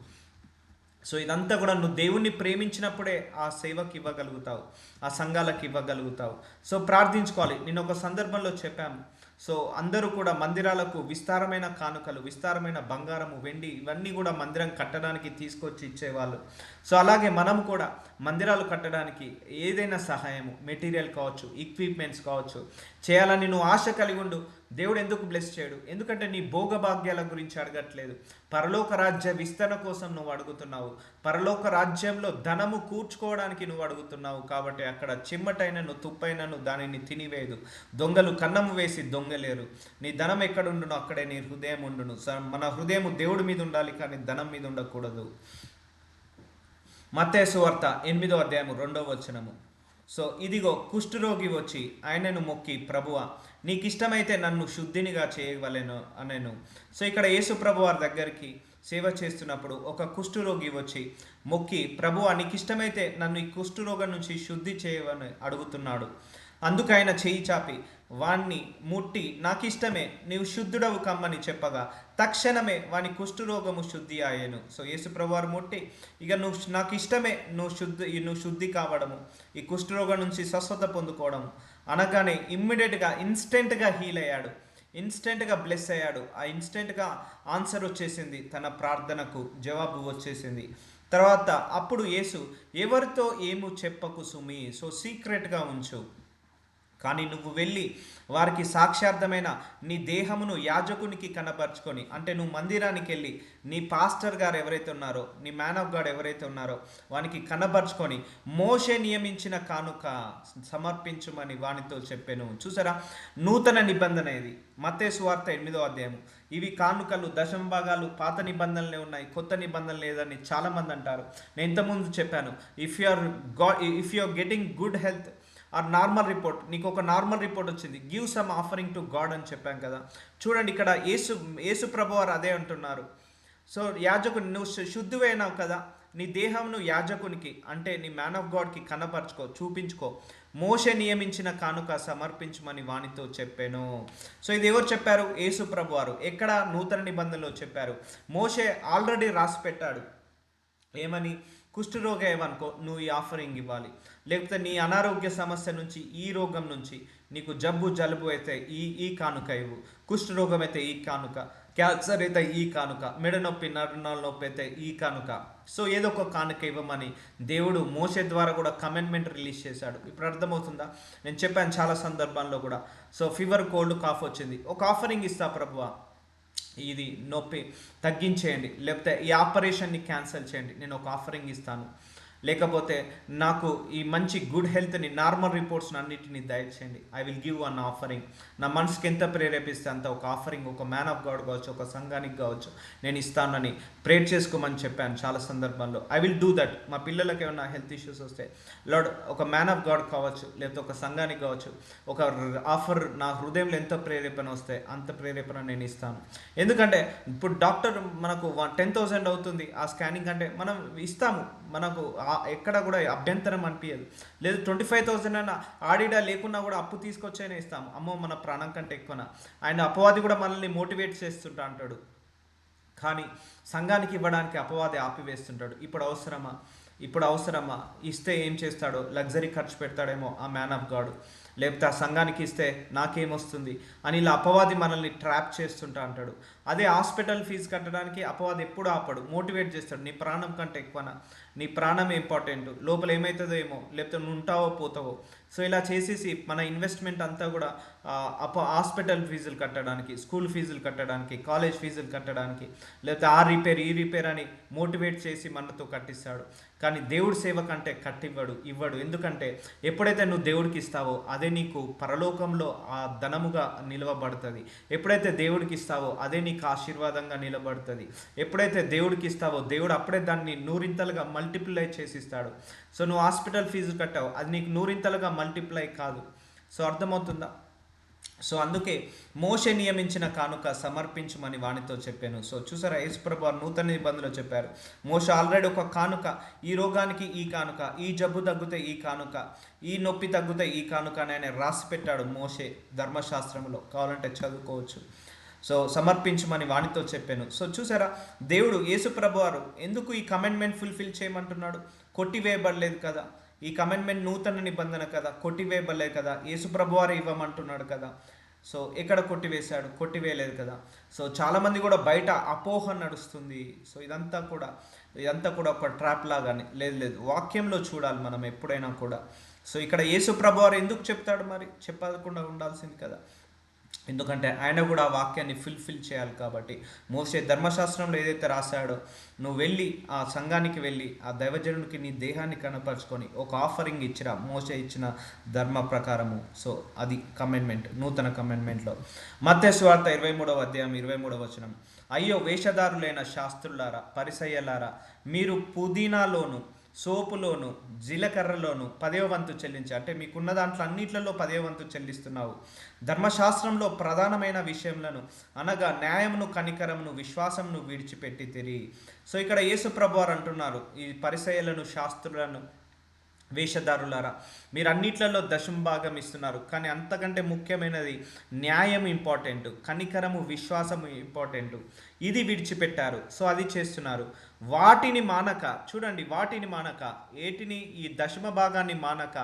సో ఇదంతా కూడా నువ్వు దేవుణ్ణి ప్రేమించినప్పుడే ఆ సేవకి ఇవ్వగలుగుతావు, ఆ సంఘాలకు ఇవ్వగలుగుతావు. సో ప్రార్థించుకోవాలి. నేను ఒక సందర్భంలో చెప్పాను, సో అందరూ కూడా మందిరాలకు విస్తారమైన కానుకలు, విస్తారమైన బంగారము, వెండి ఇవన్నీ కూడా మందిరం కట్టడానికి తీసుకొచ్చి ఇచ్చేవాళ్ళు. సో అలాగే మనం కూడా మందిరాలు కట్టడానికి ఏదైనా సహాయము, మెటీరియల్ కావచ్చు, ఎక్విప్మెంట్స్ కావచ్చు, చేయాలని నువ్వు ఆశ కలిగి ఉండు. దేవుడు ఎందుకు బ్లెస్ చేయడు? ఎందుకంటే నీ భోగభాగ్యాల గురించి అడగట్లేదు, పరలోక రాజ్య విస్తరణ కోసం నువ్వు అడుగుతున్నావు, పరలోక రాజ్యంలో ధనము కూర్చుకోవడానికి నువ్వు అడుగుతున్నావు. కాబట్టి అక్కడ చిమ్మటైనను తుప్పైనను దానిని తినివేయదు, దొంగలు కన్నము వేసి దొంగలేరు. నీ ధనం ఎక్కడుండునో అక్కడే నీ హృదయం ఉండును. మన హృదయం దేవుడి మీద ఉండాలి, కానీ ధనం మీద ఉండకూడదు. మత్తయి సువార్త 8వ అధ్యాయము 2వ వచనము. సో ఇదిగో కుష్ఠరోగి వచ్చి ఆయనను మొక్కి, ప్రభువా నీకు ఇష్టమైతే నన్ను శుద్ధినిగా చేయవలెను అనెను. సో ఇక్కడ యేసు ప్రభు వారి దగ్గరికి సేవ చేస్తున్నప్పుడు ఒక కుష్ఠరోగి వచ్చి మొక్కి, ప్రభువా నీకు ఇష్టమైతే నన్ను ఈ కుష్ఠరోగం నుంచి శుద్ధి చేయవని అడుగుతున్నాడు. అందుకు ఆయన చేయి చాపి వాణ్ణి ముట్టి, నాకు ఇష్టమే, నీవు శుద్ధుడవు కమ్మని చెప్పగా తక్షణమే వాని కుష్ఠరోగము శుద్ధి అయ్యెను. సో యేసుప్రభు వారు ముట్టి, ఇక నాకు ఇష్టమే, నువ్వు శుద్ధి కావడము, ఈ కుష్ఠరోగం నుంచి స్వస్థత పొందుకోవడం అనగానే ఇన్స్టెంట్గా హీల్ అయ్యాడు, ఇన్స్టెంట్గా బ్లెస్ అయ్యాడు. ఆ ఇన్స్టెంట్గా ఆన్సర్ వచ్చేసింది, తన ప్రార్థనకు జవాబు వచ్చేసింది. తర్వాత అప్పుడు యేసు, ఎవరితో ఏమో చెప్పకు సుమి, సో సీక్రెట్గా ఉంచు, కానీ నువ్వు వెళ్ళి వారికి సాక్ష్యార్థమైన నీ దేహమును యాజకునికి కనపరుచుకొని, అంటే నువ్వు మందిరానికి వెళ్ళి నీ పాస్టర్ గారు ఎవరైతే ఉన్నారో, నీ మ్యాన్ ఆఫ్ గాడ్ ఎవరైతే ఉన్నారో వానికి కనపరుచుకొని మోషే నియమించిన కానుక సమర్పించుమని వానితో చెప్పాను. చూసారా, నూతన నిబంధన ఇది. మత్తయి సువార్త 8వ అధ్యాయం. ఇవి కానుకలు, దశమ భాగాలు పాత నిబంధనలే ఉన్నాయి, కొత్త నిబంధన లేదని చాలామంది అంటారు. నేను ఇంతకుముందు చెప్పాను, if you are getting good health or normal report, నీకు ఒక నార్మల్ రిపోర్ట్ వచ్చింది, give some offering to God అని చెప్పాం కదా. చూడండి, ఇక్కడ యేసు ప్రభు వారు అదే అంటున్నారు. సో యాజకుని, నువ్వు శుద్ధివైనావు కదా, నీ దేహంను యాజకునికి, అంటే నీ మ్యాన్ ఆఫ్ గాడ్కి కనపరుచుకో, చూపించుకో, మోషే నియమించిన కానుక సమర్పించమని వానితో చెప్పాను. సో ఇది ఎవరు చెప్పారు? యేసు ప్రభు వారు. ఎక్కడ? నూతన నిబంధనలో చెప్పారు. మోషే ఆల్రెడీ రాసి పెట్టాడు. ఏమని? కుష్ఠరోగం ఏమనుకో, నువ్వు ఈ ఆఫరింగ్ ఇవ్వాలి. లేకపోతే నీ అనారోగ్య సమస్య నుంచి, ఈ రోగం నుంచి, నీకు జలుబు అయితే ఈ కానుక ఇవ్వు, కుష్ఠరోగం అయితే ఈ కానుక, క్యాన్సర్ అయితే ఈ కానుక, మెడ నొప్పి నడునాల నొప్పి అయితే ఈ కానుక. సో ఏదో ఒక కానుక ఇవ్వమని దేవుడు మోషే ద్వారా కూడా కమెంట్మెంట్ రిలీజ్ చేశాడు. ఇప్పుడు అర్థమవుతుందా? నేను చెప్పాను చాలా సందర్భాల్లో కూడా. సో ఫీవర్, కోల్డ్, కాఫ్ వచ్చింది, ఒక ఆఫరింగ్ ఇస్తా ప్రభువా, ఇది నొప్పి తగ్గించేయండి, లేకపోతే ఈ ఆపరేషన్ని క్యాన్సిల్ చేయండి, నేను ఒక ఆఫరింగ్ ఇస్తాను. లేకపోతే నాకు ఈ మంచి గుడ్ హెల్త్ని, నార్మల్ రిపోర్ట్స్ని అన్నిటిని దయచేయండి, I will give an offering. నా మనసుకి ఎంత ప్రేరేపిస్తే అంత ఒక ఆఫరింగ్, ఒక మ్యాన్ ఆఫ్ గాడ్ కావచ్చు, ఒక సంఘానికి కావచ్చు, నేను ఇస్తానని ప్రేర్ చేసుకోమని చెప్పాను చాలా సందర్భాల్లో. I will do that. మా పిల్లలకి ఏమైనా హెల్త్ ఇష్యూస్ వస్తే, లార్డ్, ఒక మ్యాన్ ఆఫ్ గాడ్ కావచ్చు, లేకపోతే ఒక సంఘానికి కావచ్చు, ఒక ఆఫర్ నా హృదయంలో ఎంత ప్రేరేపణ వస్తే అంత ప్రేరేపణ నేను ఇస్తాను. ఎందుకంటే ఇప్పుడు డాక్టర్ మనకు 10,000 అవుతుంది ఆ స్కానింగ్ అంటే, మనం ఇస్తాము, మనకు ఎక్కడ కూడా అభ్యంతరం అనిపించదు. లేదు 25,000 అయినా ఆడిడా లేకున్నా కూడా అప్పు తీసుకొచ్చైనా ఇస్తాము. అమ్మో, మన ప్రాణం కంటే ఎక్కువనా. ఆయన అపవాది కూడా మనల్ని మోటివేట్ చేస్తుంటా అంటాడు, కానీ సంఘానికి ఇవ్వడానికి అపవాది ఆపివేస్తుంటాడు. ఇప్పుడు అవసరమా? ఇస్తే ఏం చేస్తాడో, లగ్జరీ ఖర్చు పెడతాడేమో ఆ మ్యాన్ ఆఫ్ గాడ్, లేకపోతే ఆ సంఘానికి ఇస్తే నాకేమొస్తుంది అని ఇలా అపవాది మనల్ని ట్రాప్ చేస్తుంటా అంటాడు. అదే హాస్పిటల్ ఫీజు కట్టడానికి అపవాది ఎప్పుడు ఆపడు, మోటివేట్ చేస్తాడు. నీ ప్రాణం కంటే ఎక్కువనా, నీ ప్రాణం ఇంపార్టెంట్, లోపల ఏమవుతుందో ఏమో, లేకపోతే నువ్వు ఉంటావో పోతావో. సో ఇలా చేసేసి మన ఇన్వెస్ట్మెంట్ అంతా కూడా హాస్పిటల్ ఫీజులు కట్టడానికి, స్కూల్ ఫీజులు కట్టడానికి, కాలేజ్ ఫీజులు కట్టడానికి, లేకపోతే ఆ రిపేర్ ఈ రిపేర్ అని మోటివేట్ చేసి మనతో కట్టిస్తాడు. కానీ దేవుడి సేవ కంటే ఇవ్వడు. ఎందుకంటే ఎప్పుడైతే నువ్వు దేవుడికి ఇస్తావో అదే నీకు పరలోకంలో ఆ ధనముగా నిలవబడుతుంది. ఎప్పుడైతే దేవుడికి ఇస్తావో అదే నీకు ఆశీర్వాదంగా నిలబడుతుంది. ఎప్పుడైతే దేవుడికి ఇస్తావో దేవుడు అప్పుడే దాన్ని నూరింతలుగా మల్టిప్లై చేసి ఇస్తాడు. సో నువ్వు హాస్పిటల్ ఫీజు కట్టావు, అది నీకు నూరింతలుగా మల్టిప్లై కాదు. సో అర్థమవుతుందా? సో అందుకే మోషే నియమించిన కానుక సమర్పించమని వానితో చెప్పాను. సో చూసారా, యేసుప్రభు వారు నూతన నిబంధనలో చెప్పారు. మోషే ఆల్రెడీ ఒక కానుక, ఈ రోగానికి ఈ కానుక, ఈ జబ్బు తగ్గితే ఈ కానుక, ఈ నొప్పి తగ్గితే ఈ కానుక అని ఆయన రాసి పెట్టాడు మోషే ధర్మశాస్త్రంలో, కావాలంటే చదువుకోవచ్చు. సో సమర్పించమని వానితో చెప్పాను. సో చూసారా, దేవుడు యేసుప్రభు వారు ఎందుకు ఈ కమెంట్మెంట్ ఫుల్ఫిల్ చేయమంటున్నాడు? కొట్టివేయబడలేదు కదా, ఈ కమెంట్మెంట్ నూతన నిబంధన కదా, కొట్టివేయబడలేదు కదా, యేసుప్రభు వారు ఇవ్వమంటున్నాడు కదా. సో ఎక్కడ కొట్టివేయలేదు కదా. సో చాలామంది కూడా బయట అపోహ నడుస్తుంది. సో ఇదంతా కూడా ఒక ట్రాప్ లాగానే. లేదు, వాక్యంలో చూడాలి మనం ఎప్పుడైనా కూడా. సో ఇక్కడ యేసుప్రభు వారు ఎందుకు చెప్తాడు? మరి చెప్పకుండా ఉండాల్సింది కదా, ఎందుకంటే ఆయన కూడా ఆ వాక్యాన్ని ఫుల్ఫిల్ చేయాలి కాబట్టి. మోషే ధర్మశాస్త్రంలో ఏదైతే రాశాడో, నువ్వు వెళ్ళి ఆ సంఘానికి వెళ్ళి ఆ దైవజనునికి నీ దేహాన్ని కనపరుచుకొని ఒక ఆఫరింగ్ ఇచ్చిరా, మోషే ఇచ్చిన ధర్మ ప్రకారము. సో అది కమెంట్మెంట్, నూతన కమెంట్మెంట్లో. మత్తయి సువార్త 23వ అధ్యాయం 23వ వచనం, అయ్యో వేషధారులైన శాస్త్రులారా, పరిసయ్యులారా, మీరు పుదీనాలోను, సోపులోను, జీలకర్రలోను 10వ వంతు చెల్లించి, అంటే మీకున్న దాంట్లో అన్నిట్లలో 10వ వంతు చెల్లిస్తున్నావు, ధర్మశాస్త్రంలో ప్రధానమైన విషయములను అనగా న్యాయమును, కనికరమును, విశ్వాసమును విడిచిపెట్టి తిరిగి. సో ఇక్కడ యేసు ప్రభువారు అంటున్నారు, ఈ పరిసయ్యులను, శాస్త్రులను, వేషధారులారా, మీరు అన్నిట్లలో దశంభాగం ఇస్తున్నారు, కానీ అంతకంటే ముఖ్యమైనది న్యాయం ఇంపార్టెంట్, కనికరము, విశ్వాసము ఇంపార్టెంట్. ఇది విడిచిపెట్టారు. సో అది చేస్తున్నారు. వాటిని మానక, చూడండి, వాటిని మానక, ఏటిని? ఈ దశమ భాగాన్ని మానక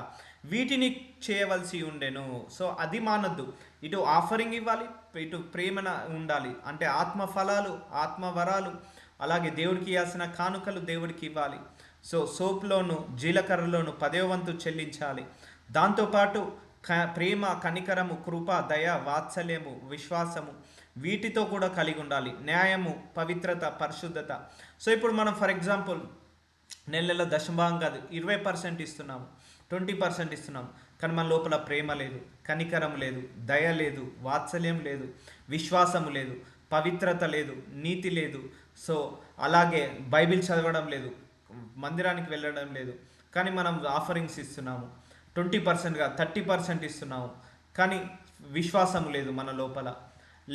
వీటిని చేయవలసి ఉండెను. సో అది మానద్దు. ఇటు ఆఫరింగ్ ఇవ్వాలి, ఇటు ప్రేమన ఉండాలి, అంటే ఆత్మ ఫలాలు, ఆత్మ వరాలు, అలాగే దేవుడికి ఇవ్వాల్సిన కానుకలు దేవుడికి ఇవ్వాలి. సో సోప్లోను జీలకర్రలోను 10వ వంతు చెల్లించాలి. దాంతోపాటు ప్రేమ, కనికరము, కృప, దయ, వాత్సల్యము, విశ్వాసము వీటితో కూడా కలిగి ఉండాలి. న్యాయము, పవిత్రత, పరిశుద్ధత. సో ఇప్పుడు మనం ఫర్ ఎగ్జాంపుల్ నెలలో దశభాగం కాదు 20% ఇస్తున్నాము, 20% ఇస్తున్నాము, కానీ మన లోపల ప్రేమ లేదు, కనికరం లేదు, దయ లేదు, వాత్సల్యం లేదు, విశ్వాసము లేదు, పవిత్రత లేదు, నీతి లేదు. సో అలాగే బైబిల్ చదవడం లేదు, మందిరానికి వెళ్ళడం లేదు, కానీ మనం ఆఫరింగ్స్ ఇస్తున్నాము, 20%గా 30% ఇస్తున్నాము, కానీ విశ్వాసం లేదు మన లోపల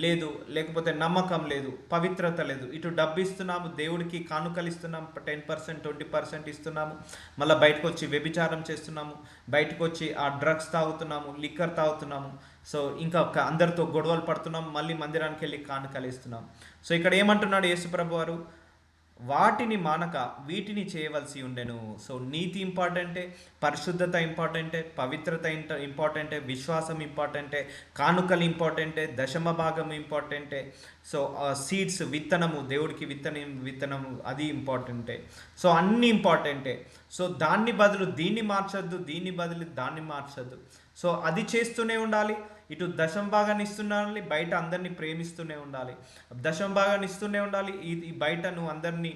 లేదు, లేకపోతే నమ్మకం లేదు, పవిత్రత లేదు. ఇటు డబ్బు ఇస్తున్నాము, దేవుడికి కానుకలు ఇస్తున్నాము, 10% 20% ఇస్తున్నాము, మళ్ళీ బయటకు వచ్చి వ్యభిచారం చేస్తున్నాము, బయటకు వచ్చి ఆ డ్రగ్స్ తాగుతున్నాము, లిక్కర్ తాగుతున్నాము. సో ఇంకా అందరితో గొడవలు పడుతున్నాము, మళ్ళీ మందిరానికి వెళ్ళి కానుకలు ఇస్తున్నాము. సో ఇక్కడ ఏమంటున్నాడు యేసుప్రభు వారు? వాటిని మానక వీటిని చేయవలసి ఉండెను. సో నీతి ఇంపార్టెంటే, పరిశుద్ధత ఇంపార్టెంటే, పవిత్రత ఇంపార్టెంటే, విశ్వాసం ఇంపార్టెంటే, కానుకలు ఇంపార్టెంటే, దశమ భాగం ఇంపార్టెంటే. సో సీడ్స్, విత్తనము, దేవుడికి విత్తనము అది ఇంపార్టెంటే. సో అన్నీ ఇంపార్టెంటే. సో దాన్ని బదులు దీన్ని మార్చొద్దు, దీన్ని బదులు దాన్ని మార్చొద్దు. సో అది చేస్తూనే ఉండాలి. ఇటు దశమ భాగాన్ని ఇస్తుండాలి, బయట అందరినీ ప్రేమిస్తూనే ఉండాలి. దశమ భాగాన్ని ఇస్తూనే ఉండాలి, ఈ బయట నువ్వు అందరినీ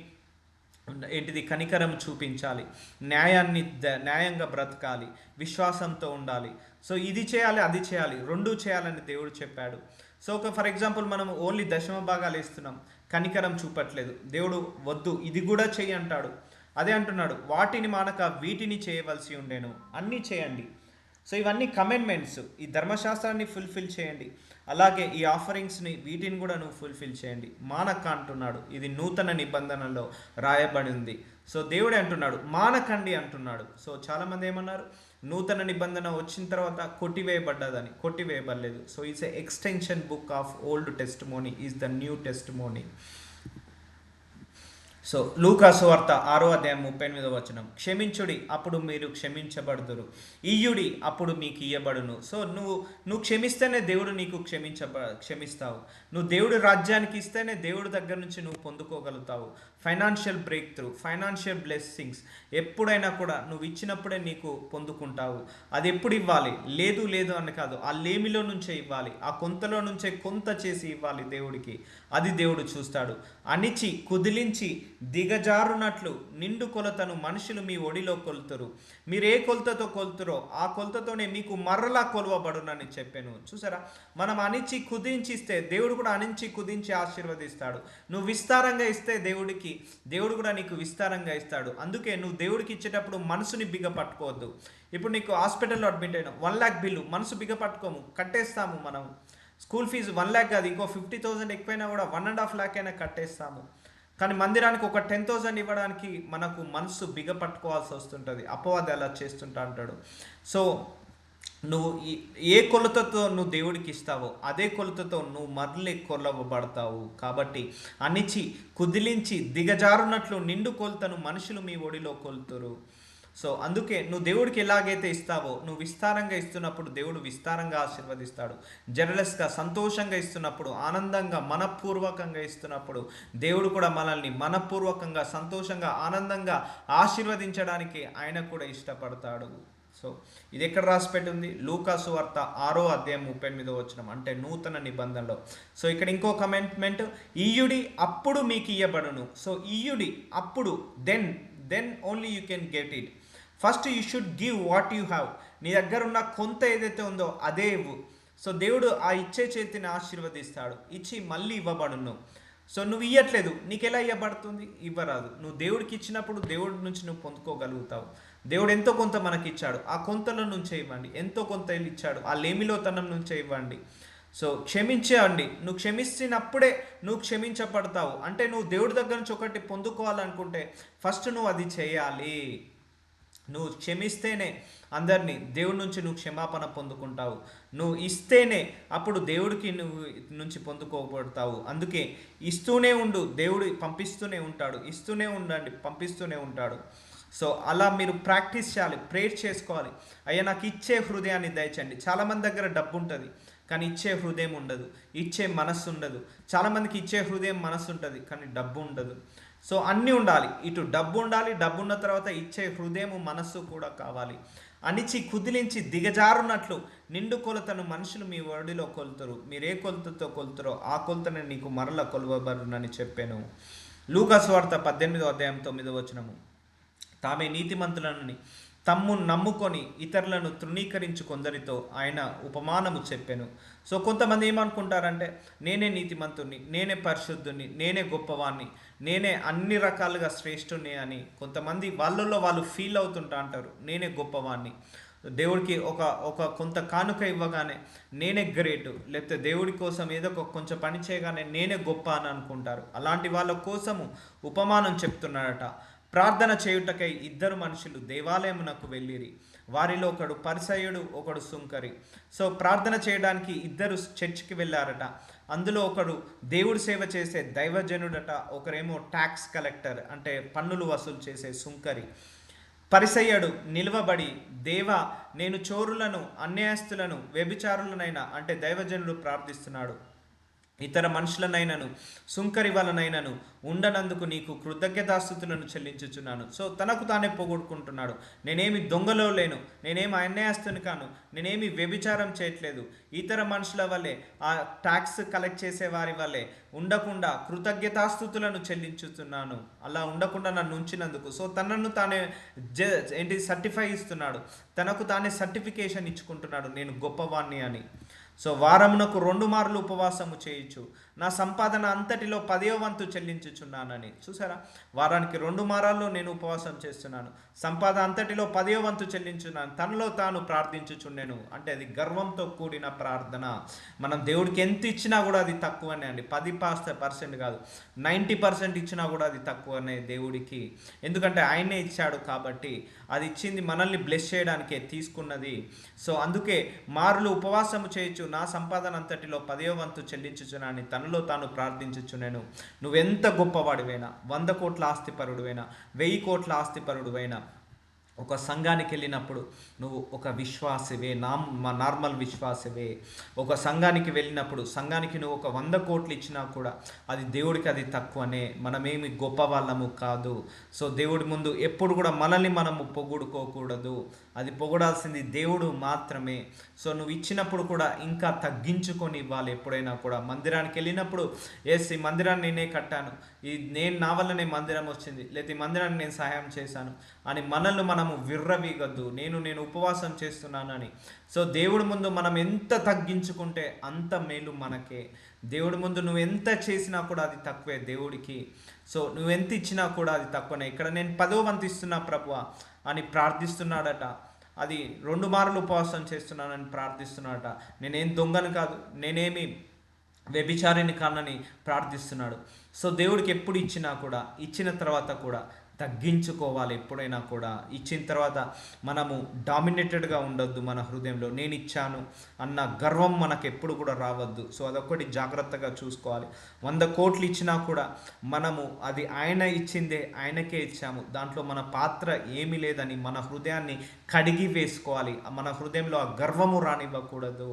ఏంటిది కనికరం చూపించాలి, న్యాయంగా బ్రతకాలి, విశ్వాసంతో ఉండాలి. సో ఇది చేయాలి, అది చేయాలి, రెండూ చేయాలని దేవుడు చెప్పాడు. సో ఫర్ ఎగ్జాంపుల్ మనం ఓన్లీ దశమ భాగాలు ఇస్తున్నాం, కనికరం చూపట్లేదు, దేవుడు వద్దు ఇది కూడా చెయ్యి అంటాడు. అదే అంటున్నాడు, వాటిని మానక వీటిని చేయవలసి ఉండేను. అన్నీ చేయండి. సో ఇవన్నీ కమెంట్మెంట్స్, ఈ ధర్మశాస్త్రాన్ని ఫుల్ఫిల్ చేయండి, అలాగే ఈ ఆఫరింగ్స్ని వీటిని కూడా నువ్వు ఫుల్ఫిల్ చేయండి. మానక అంటున్నాడు, ఇది నూతన నిబంధనలో రాయబడి ఉంది. సో దేవుడే అంటున్నాడు మానకండి అంటున్నాడు. సో చాలామంది ఏమన్నారు, నూతన నిబంధన వచ్చిన తర్వాత కొట్టివేయబడ్డదని. కొట్టివేయబడలేదు. So it's a extension book of old testimony is the new testimony. So లూకా సువార్త 6వ అధ్యాయం 38వ వచనం, క్షమించుడి అప్పుడు మీరు క్షమించబడుదురు, ఇయ్యుడి అప్పుడు మీకు ఇయ్యబడును. సో నువ్వు క్షమిస్తేనే దేవుడు నీకు క్షమిస్తావు. నువ్వు దేవుడి రాజ్యానికి ఇస్తేనే దేవుడి దగ్గర నుంచి నువ్వు పొందుకోగలుగుతావు. Financial breakthrough, financial blessings ఎప్పుడైనా కూడా నువ్వు ఇచ్చినప్పుడే నీకు పొందుకుంటావు. అది ఎప్పుడు ఇవ్వాలి? లేదు లేదు అని కాదు, ఆ లేమిలో నుంచే ఇవ్వాలి, ఆ కొంతలో నుంచే కొంత చేసి ఇవ్వాలి దేవుడికి. అది దేవుడు చూస్తాడు. అణిచి కుదిలించి దిగజారునట్లు నిండు కొలతను మనుషులు మీ ఒడిలో కొలుతురు, మీరు ఏ కొలతతో కొలుతురో ఆ కొలతతోనే మీకు మరలా కొలవబడునని చెప్పాను. చూసారా, మనం అణిచి కుదించిస్తే దేవుడు కూడా అణించి కుదించి ఆశీర్వదిస్తాడు. నువ్వు విస్తారంగా ఇస్తే దేవుడు కూడా నీకు విస్తారంగా ఇస్తాడు. అందుకే నువ్వు దేవుడికి ఇచ్చేటప్పుడు మనసుని బిగ పట్టుకోవద్దు. ఇప్పుడు నీకు హాస్పిటల్లో అడ్మిట్ అయినా 1 lakh బిల్లు, మనసు బిగ పట్టుకోము, కట్టేస్తాము. మనం స్కూల్ ఫీజు 1 lakh కాదు, ఇంకో 50,000 ఎక్కువైనా కూడా 1.5 lakh అయినా కట్టేస్తాము. కానీ మందిరానికి ఒక 10,000 ఇవ్వడానికి మనకు మనసు బిగ పట్టుకోవాల్సి వస్తుంటుంది. అపవాది అలా చేస్తుంటా అంటాడు. సో నువ్వు ఏ కొలతతో నువ్వు దేవుడికి ఇస్తావో అదే కొలతతో నువ్వు మరలే కొలవబడతావు. కాబట్టి అణిచి కుదిలించి దిగజారునట్లు నిండు కొలతను మనుషులు మీ ఒడిలో కొలుతురు. సో అందుకే నువ్వు దేవుడికి ఎలాగైతే ఇస్తావో, నువ్వు విస్తారంగా ఇస్తున్నప్పుడు దేవుడు విస్తారంగా ఆశీర్వదిస్తాడు. జనరల్స్గా సంతోషంగా ఇస్తున్నప్పుడు, ఆనందంగా మనపూర్వకంగా ఇస్తున్నప్పుడు దేవుడు కూడా మనల్ని మనపూర్వకంగా సంతోషంగా ఆనందంగా ఆశీర్వదించడానికి ఆయన కూడా ఇష్టపడతాడు. సో ఇది ఎక్కడ రాసిపెట్టి ఉంది? లూకా సువార్త 6వ అధ్యాయం 38వ వచనం, అంటే నూతన నిబంధనలో. సో ఇక్కడ ఇంకో కమెంట్మెంట్, ఇయ్యుడి అప్పుడు మీకు ఇయ్యబడును. సో ఇయ్యుడి అప్పుడు, then only you can get it. First you should give what you have. నీ దగ్గర ఉన్న కొంత ఏదైతే ఉందో అదే ఇవ్వు. సో దేవుడు ఆ ఇచ్చే చేతిని ఆశీర్వదిస్తాడు, ఇచ్చి మళ్ళీ ఇవ్వబడును. సో నువ్వు ఇవ్వట్లేదు, నీకు ఎలా ఇవ్వబడుతుంది? ఇవ్వరాదు. నువ్వు దేవుడికి ఇచ్చినప్పుడు దేవుడి నుంచి నువ్వు పొందుకోగలుగుతావు. దేవుడు ఎంతో కొంత మనకి ఇచ్చాడు, ఆ కొంతలో నుంచే ఇవ్వండి. ఎంతో కొంత ఇచ్చాడు, ఆ లేమిలోతనం నుంచే ఇవ్వండి. సో క్షమించండి. నువ్వు క్షమించినప్పుడే నువ్వు క్షమించబడతావు. అంటే నువ్వు దేవుడి దగ్గర నుంచి ఒకటి పొందుకోవాలనుకుంటే ఫస్ట్ నువ్వు అది చేయాలి. నువ్వు క్షమిస్తేనే అందరినీ దేవుడి నుంచి నువ్వు క్షమాపణ పొందుకుంటావు. నువ్వు ఇస్తేనే అప్పుడు దేవుడికి నువ్వు నుంచి పొందుకోబడతావు. అందుకే ఇస్తూనే ఉండు, దేవుడు పంపిస్తూనే ఉంటాడు. ఇస్తూనే ఉండండి, పంపిస్తూనే ఉంటాడు. సో అలా మీరు ప్రాక్టీస్ చేయాలి, ప్రేయర్ చేసుకోవాలి. అయ్యా నాకు ఇచ్చే హృదయాన్ని దయచండి. చాలామంది దగ్గర డబ్బు ఉంటుంది కానీ ఇచ్చే హృదయం ఉండదు, ఇచ్చే మనస్సు ఉండదు. చాలామందికి ఇచ్చే హృదయం మనస్సు ఉంటుంది కానీ డబ్బు ఉండదు. సో అన్నీ ఉండాలి, ఇటు డబ్బు ఉండాలి, డబ్బు ఉన్న తర్వాత ఇచ్చే హృదయము మనస్సు కూడా కావాలి. అణిచి కుదిలించి దిగజారున్నట్లు నిండు కొలతను మనుషులు మీ ఒడిలో కొలుతారు, మీరు ఏ కొలతతో కొలుతారో ఆ కొలతను నీకు మరల కొలువబడునని చెప్పాను. లూకా సువార్త 18:9. తామే నీతిమంతులని తమ్ము నమ్ముకొని ఇతరులను తృణీకరించు కొందరితో ఆయన ఉపమానము చెప్పాను. సో కొంతమంది ఏమనుకుంటారంటే నేనే నీతిమంతుణ్ణి, నేనే పరిశుద్ధుణ్ణి, నేనే గొప్పవాణ్ణి, నేనే అన్ని రకాలుగా శ్రేష్ఠుణ్ణి అని కొంతమంది వాళ్ళల్లో వాళ్ళు ఫీల్ అవుతుంటా అంటారు, నేనే గొప్పవాణ్ణి. దేవుడికి ఒక ఒక కొంత కానుక ఇవ్వగానే నేనే గ్రేటు, లేకపోతే దేవుడి కోసం ఏదో ఒక కొంచెం పని చేయగానే నేనే గొప్ప అని అనుకుంటారు. అలాంటి వాళ్ళ కోసము ఉపమానం చెప్తున్నాడట. ప్రార్థన చేయుటకై ఇద్దరు మనుషులు దేవాలయమునకు వెళ్ళిరి, వారిలో ఒకడు పరిసయ్యుడు, ఒకడు సుంకరి. సో ప్రార్థన చేయడానికి ఇద్దరు చర్చికి వెళ్ళారట. అందులో ఒకడు దేవుడి సేవ చేసే దైవజనుడట, ఒకరేమో ట్యాక్స్ కలెక్టర్ అంటే పన్నులు వసూలు చేసే సుంకరి. పరిసయ్యుడు నిలవబడి, దేవా, నేను చోరులను, అన్యాయస్తులను, వ్యభిచారులనైనా అంటే దైవజనుడు ప్రార్థిస్తున్నాడు, ఇతర మనుషులనైనను సుంకరి వలనైనను ఉండనందుకు నీకు కృతజ్ఞతాస్తుతులను చెల్లించుచున్నాను. సో తనకు తానే పొగొట్టుకుంటున్నాడు, నేనేమి దొంగలో లేను, నేనేమి అన్యాయస్తుని కాను, నేనేమి వ్యభిచారం చేయట్లేదు, ఇతర మనుషుల వల్లే, ఆ ట్యాక్స్ కలెక్ట్ చేసే వారి వల్లే ఉండకుండా కృతజ్ఞతాస్తుతులను చెల్లించుతున్నాను, అలా ఉండకుండా నన్ను ఉంచినందుకు. సో తనను తానే సర్టిఫై ఇస్తున్నాడు, తనకు తానే సర్టిఫికేషన్ ఇచ్చుకుంటున్నాడు, నేను గొప్పవాణ్ణి అని. సో వారమునకు 2 మార్లు ఉపవాసము చేయొచ్చు, నా సంపాదన అంతటిలో 10వ వంతు చెల్లించుచున్నానని. చూసారా, వారానికి 2 మారాల్లో నేను ఉపవాసం చేస్తున్నాను, సంపాదన అంతటిలో 10వ వంతు చెల్లించున్నాను, తనలో తాను ప్రార్థించుచున్నాను. అంటే అది గర్వంతో కూడిన ప్రార్థన. మనం దేవుడికి ఎంత ఇచ్చినా కూడా అది తక్కువనే అండి. 10% కాదు, 90% ఇచ్చినా కూడా అది తక్కువనే దేవుడికి. ఎందుకంటే ఆయనే ఇచ్చాడు కాబట్టి, అది ఇచ్చింది మనల్ని బ్లెస్ చేయడానికే తీసుకున్నది. సో అందుకే మార్లు ఉపవాసము చేయొచ్చు, నా సంపాదన అంతటిలో 10వ వంతు చెల్లించుచున్నాను, తనలో తాను ప్రార్థించుచున్నాను. నువ్వెంత గొప్పవాడివైనా, 100 కోట్ల ఆస్తిపరుడువైనా, 1000 కోట్ల ఆస్తిపరుడువైనా, ఒక సంఘానికి వెళ్ళినప్పుడు నువ్వు ఒక విశ్వాసవే, నార్మల్ విశ్వాసవే. ఒక సంఘానికి వెళ్ళినప్పుడు సంఘానికి నువ్వు ఒక 100 కోట్లు ఇచ్చినా కూడా అది దేవుడికి అది తక్కువనే. మనమేమి గొప్ప వాళ్ళము కాదు. సో దేవుడి ముందు ఎప్పుడు కూడా మనల్ని మనము పొగుడుకోకూడదు, అది పొగడాల్సింది దేవుడు మాత్రమే. సో నువ్వు ఇచ్చినప్పుడు కూడా ఇంకా తగ్గించుకొని ఇవ్వాలి. ఎప్పుడైనా కూడా మందిరానికి వెళ్ళినప్పుడు, ఈ మందిరాన్ని నేనే కట్టాను, నా వల్లనే మందిరం వచ్చింది, లేదా ఈ మందిరాన్ని నేను సహాయం చేశాను అని మనల్ని మనము విర్రవీగద్దు. నేను ఉపవాసం చేస్తున్నానని. సో దేవుడి ముందు మనం ఎంత తగ్గించుకుంటే అంత మేలు మనకే. దేవుడి ముందు నువ్వు ఎంత చేసినా కూడా అది తక్కువే దేవుడికి. సో నువ్వెంత ఇచ్చినా కూడా అది తక్కువనే. ఇక్కడ నేను 10వ వంతు ఇస్తున్నా ప్రభువా అని ప్రార్థిస్తున్నాడట. అది 2 మార్లు ఉపవాసం చేస్తున్నానని ప్రార్థిస్తున్నాడట. నేనేం దొంగను కాదు, నేనేమి వ్యభిచారిని కానని ప్రార్థిస్తున్నాడు. సో దేవుడికి ఎప్పుడు ఇచ్చినా కూడా, ఇచ్చిన తర్వాత కూడా తగ్గించుకోవాలి. ఎప్పుడైనా కూడా ఇచ్చిన తర్వాత మనము డామినేటెడ్గా ఉండొద్దు. మన హృదయంలో నేను ఇచ్చాను అన్న గర్వం మనకు ఎప్పుడు కూడా రావద్దు. సో అదొకటి జాగ్రత్తగా చూసుకోవాలి. 100 కోట్లు ఇచ్చినా కూడా మనము అది ఆయన ఇచ్చిందే, ఆయనకే ఇచ్చాము, దాంట్లో మన పాత్ర ఏమీ లేదని మన హృదయాన్ని కడిగి వేసుకోవాలి. మన హృదయంలో ఆ గర్వము రానివ్వకూడదు.